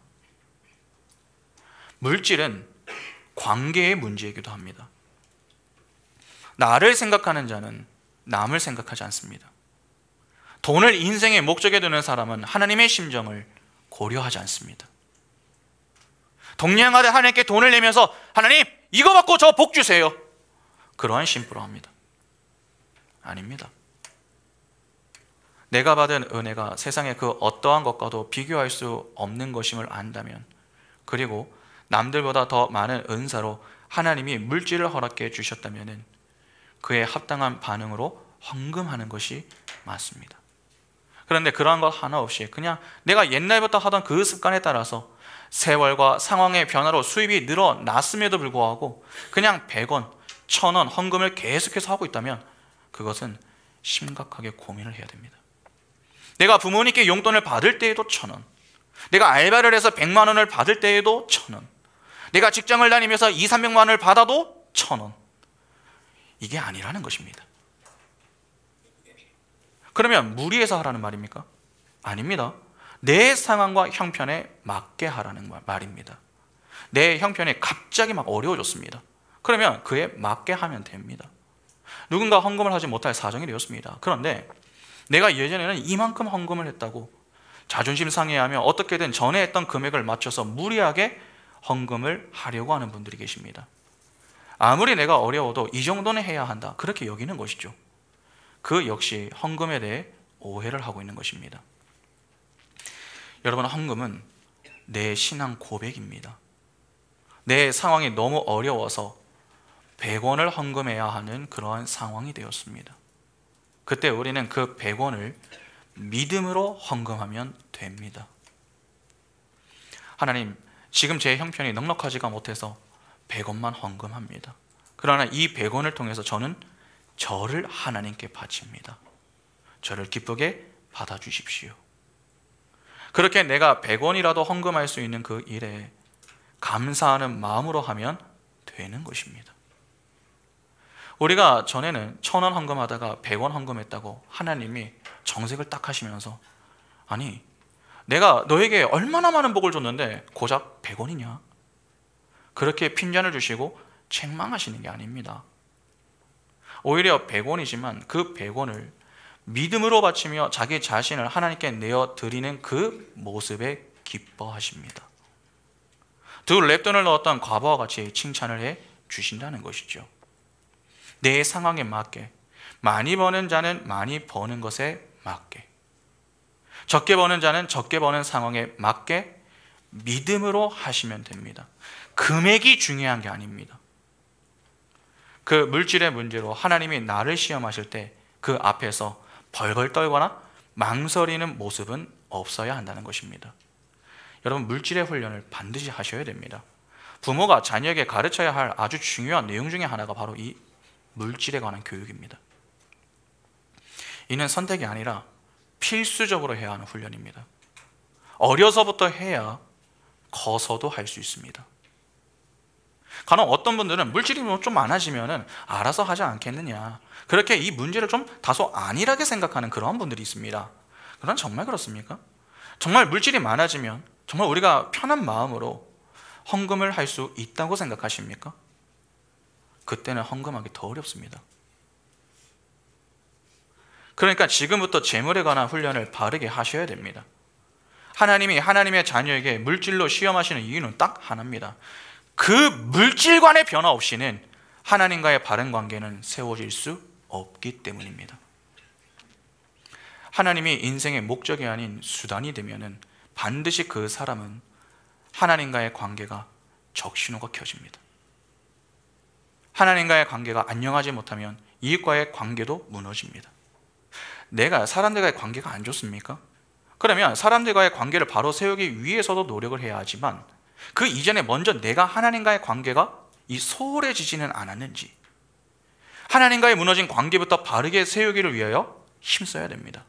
Speaker 1: 물질은 관계의 문제이기도 합니다. 나를 생각하는 자는 남을 생각하지 않습니다. 돈을 인생의 목적에 두는 사람은 하나님의 심정을 고려하지 않습니다. 동냥하되 하나님께 돈을 내면서 하나님 이거 받고 저 복 주세요, 그러한 심부로 합니다. 아닙니다. 내가 받은 은혜가 세상의 그 어떠한 것과도 비교할 수 없는 것임을 안다면, 그리고 남들보다 더 많은 은사로 하나님이 물질을 허락해 주셨다면 그에 합당한 반응으로 헌금하는 것이 맞습니다. 그런데 그러한 것 하나 없이 그냥 내가 옛날부터 하던 그 습관에 따라서 세월과 상황의 변화로 수입이 늘어났음에도 불구하고 그냥 100원, 1000원 헌금을 계속해서 하고 있다면 그것은 심각하게 고민을 해야 됩니다. 내가 부모님께 용돈을 받을 때에도 1000원, 내가 알바를 해서 100만 원을 받을 때에도 1000원, 내가 직장을 다니면서 200~300만 원을 받아도 1000원, 이게 아니라는 것입니다. 그러면 무리해서 하라는 말입니까? 아닙니다. 내 상황과 형편에 맞게 하라는 말입니다. 내 형편이 갑자기 막 어려워졌습니다. 그러면 그에 맞게 하면 됩니다. 누군가 헌금을 하지 못할 사정이 되었습니다. 그런데 내가 예전에는 이만큼 헌금을 했다고 자존심 상해하며 어떻게든 전에 했던 금액을 맞춰서 무리하게 헌금을 하려고 하는 분들이 계십니다. 아무리 내가 어려워도 이 정도는 해야 한다, 그렇게 여기는 것이죠. 그 역시 헌금에 대해 오해를 하고 있는 것입니다. 여러분, 헌금은 내 신앙 고백입니다. 내 상황이 너무 어려워서 100원을 헌금해야 하는 그러한 상황이 되었습니다. 그때 우리는 그 100원을 믿음으로 헌금하면 됩니다. 하나님, 지금 제 형편이 넉넉하지가 못해서 100원만 헌금합니다. 그러나 이 100원을 통해서 저는 저를 하나님께 바칩니다. 저를 기쁘게 받아주십시오. 그렇게 내가 100원이라도 헌금할 수 있는 그 일에 감사하는 마음으로 하면 되는 것입니다. 우리가 전에는 1000원 헌금하다가 100원 헌금했다고 하나님이 정색을 딱 하시면서, 아니 내가 너에게 얼마나 많은 복을 줬는데 고작 100원이냐? 그렇게 핀잔을 주시고 책망하시는 게 아닙니다. 오히려 100원이지만 그 100원을 믿음으로 바치며 자기 자신을 하나님께 내어드리는 그 모습에 기뻐하십니다. 두 랩돈을 넣었던 과부와 같이 칭찬을 해 주신다는 것이죠. 내 상황에 맞게, 많이 버는 자는 많이 버는 것에 맞게, 적게 버는 자는 적게 버는 상황에 맞게 믿음으로 하시면 됩니다. 금액이 중요한 게 아닙니다. 그 물질의 문제로 하나님이 나를 시험하실 때 그 앞에서 벌벌 떨거나 망설이는 모습은 없어야 한다는 것입니다. 여러분, 물질의 훈련을 반드시 하셔야 됩니다. 부모가 자녀에게 가르쳐야 할 아주 중요한 내용 중에 하나가 바로 이 물질에 관한 교육입니다. 이는 선택이 아니라 필수적으로 해야 하는 훈련입니다. 어려서부터 해야 커서도 할 수 있습니다. 간혹 어떤 분들은 물질이 좀 많아지면 알아서 하지 않겠느냐, 그렇게 이 문제를 좀 다소 안일하게 생각하는 그런 분들이 있습니다. 그건 정말 그렇습니까? 정말 물질이 많아지면 정말 우리가 편한 마음으로 헌금을 할 수 있다고 생각하십니까? 그때는 헌금하기 더 어렵습니다. 그러니까 지금부터 재물에 관한 훈련을 바르게 하셔야 됩니다. 하나님이 하나님의 자녀에게 물질로 시험하시는 이유는 딱 하나입니다. 그 물질관의 변화 없이는 하나님과의 바른 관계는 세워질 수 없기 때문입니다. 하나님이 인생의 목적이 아닌 수단이 되면은 반드시 그 사람은 하나님과의 관계가 적신호가 켜집니다. 하나님과의 관계가 안녕하지 못하면 이익과의 관계도 무너집니다. 내가 사람들과의 관계가 안 좋습니까? 그러면 사람들과의 관계를 바로 세우기 위해서도 노력을 해야 하지만 그 이전에 먼저 내가 하나님과의 관계가 소홀해지지는 않았는지, 하나님과의 무너진 관계부터 바르게 세우기를 위하여 힘써야 됩니다.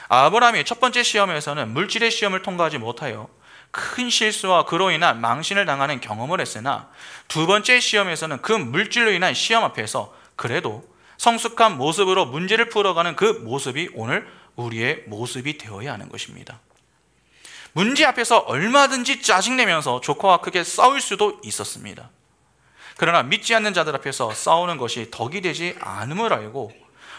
Speaker 1: 아브라함이 첫 번째 시험에서는 물질의 시험을 통과하지 못하여 큰 실수와 그로 인한 망신을 당하는 경험을 했으나 두 번째 시험에서는 그 물질로 인한 시험 앞에서 그래도 성숙한 모습으로 문제를 풀어가는 그 모습이 오늘 우리의 모습이 되어야 하는 것입니다. 문제 앞에서 얼마든지 짜증내면서 조카와 크게 싸울 수도 있었습니다. 그러나 믿지 않는 자들 앞에서 싸우는 것이 덕이 되지 않음을 알고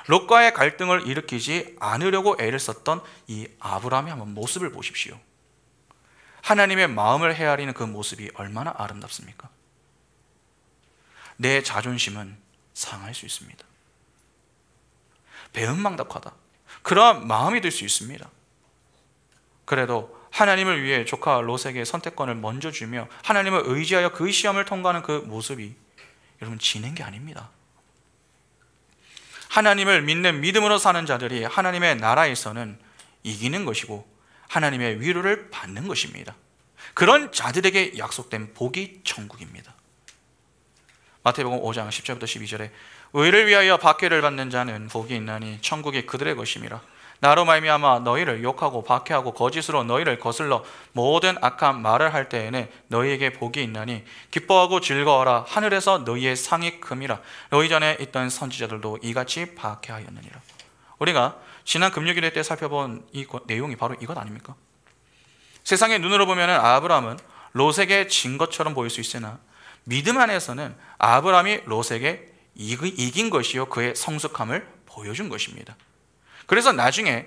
Speaker 1: 롯과의 갈등을 일으키지 않으려고 애를 썼던 이 아브라함의 한번 모습을 보십시오. 하나님의 마음을 헤아리는 그 모습이 얼마나 아름답습니까? 내 자존심은 상할 수 있습니다. 배은망덕하다, 그러한 마음이 들 수 있습니다. 그래도 하나님을 위해 조카 롯에게 선택권을 먼저 주며 하나님을 의지하여 그 시험을 통과하는 그 모습이 여러분 지는 게 아닙니다. 하나님을 믿는 믿음으로 사는 자들이 하나님의 나라에서는 이기는 것이고 하나님의 위로를 받는 것입니다. 그런 자들에게 약속된 복이 천국입니다. 마태복음 5장 10절부터 12절에 의를 위하여 박해를 받는 자는 복이 있나니 천국이 그들의 것임이라. 나로 말미암아 너희를 욕하고 박해하고 거짓으로 너희를 거슬러 모든 악한 말을 할 때에는 너희에게 복이 있나니 기뻐하고 즐거워라. 하늘에서 너희의 상이 큼이라. 너희 전에 있던 선지자들도 이같이 박해하였느니라. 우리가 지난 금요일에 때 살펴본 이 내용이 바로 이것 아닙니까? 세상의 눈으로 보면 아브라함은 롯에게 진 것처럼 보일 수 있으나 믿음 안에서는 아브라함이 롯에게 이긴 것이요 그의 성숙함을 보여준 것입니다. 그래서 나중에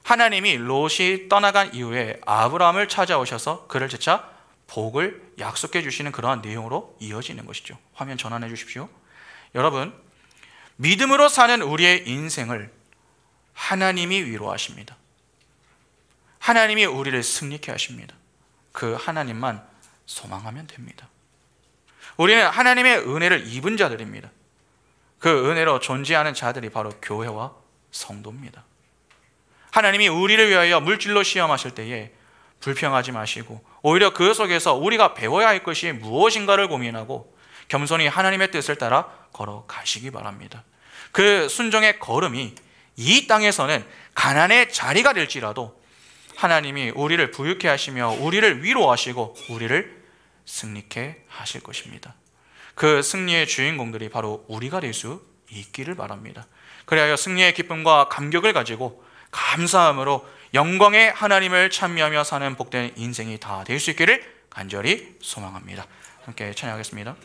Speaker 1: 하나님이 롯이 떠나간 이후에 아브라함을 찾아오셔서 그를 재차 복을 약속해 주시는 그러한 내용으로 이어지는 것이죠. 화면 전환해 주십시오. 여러분, 믿음으로 사는 우리의 인생을 하나님이 위로하십니다. 하나님이 우리를 승리케 하십니다. 그 하나님만 소망하면 됩니다. 우리는 하나님의 은혜를 입은 자들입니다. 그 은혜로 존재하는 자들이 바로 교회와 성도입니다. 하나님이 우리를 위하여 물질로 시험하실 때에 불평하지 마시고 오히려 그 속에서 우리가 배워야 할 것이 무엇인가를 고민하고 겸손히 하나님의 뜻을 따라 걸어가시기 바랍니다. 그 순종의 걸음이 이 땅에서는 가난의 자리가 될지라도 하나님이 우리를 부유케 하시며 우리를 위로하시고 우리를 승리케 하실 것입니다. 그 승리의 주인공들이 바로 우리가 될 수 있기를 바랍니다. 그리하여 승리의 기쁨과 감격을 가지고 감사함으로 영광의 하나님을 찬미하며 사는 복된 인생이 다 될 수 있기를 간절히 소망합니다. 함께 찬양하겠습니다.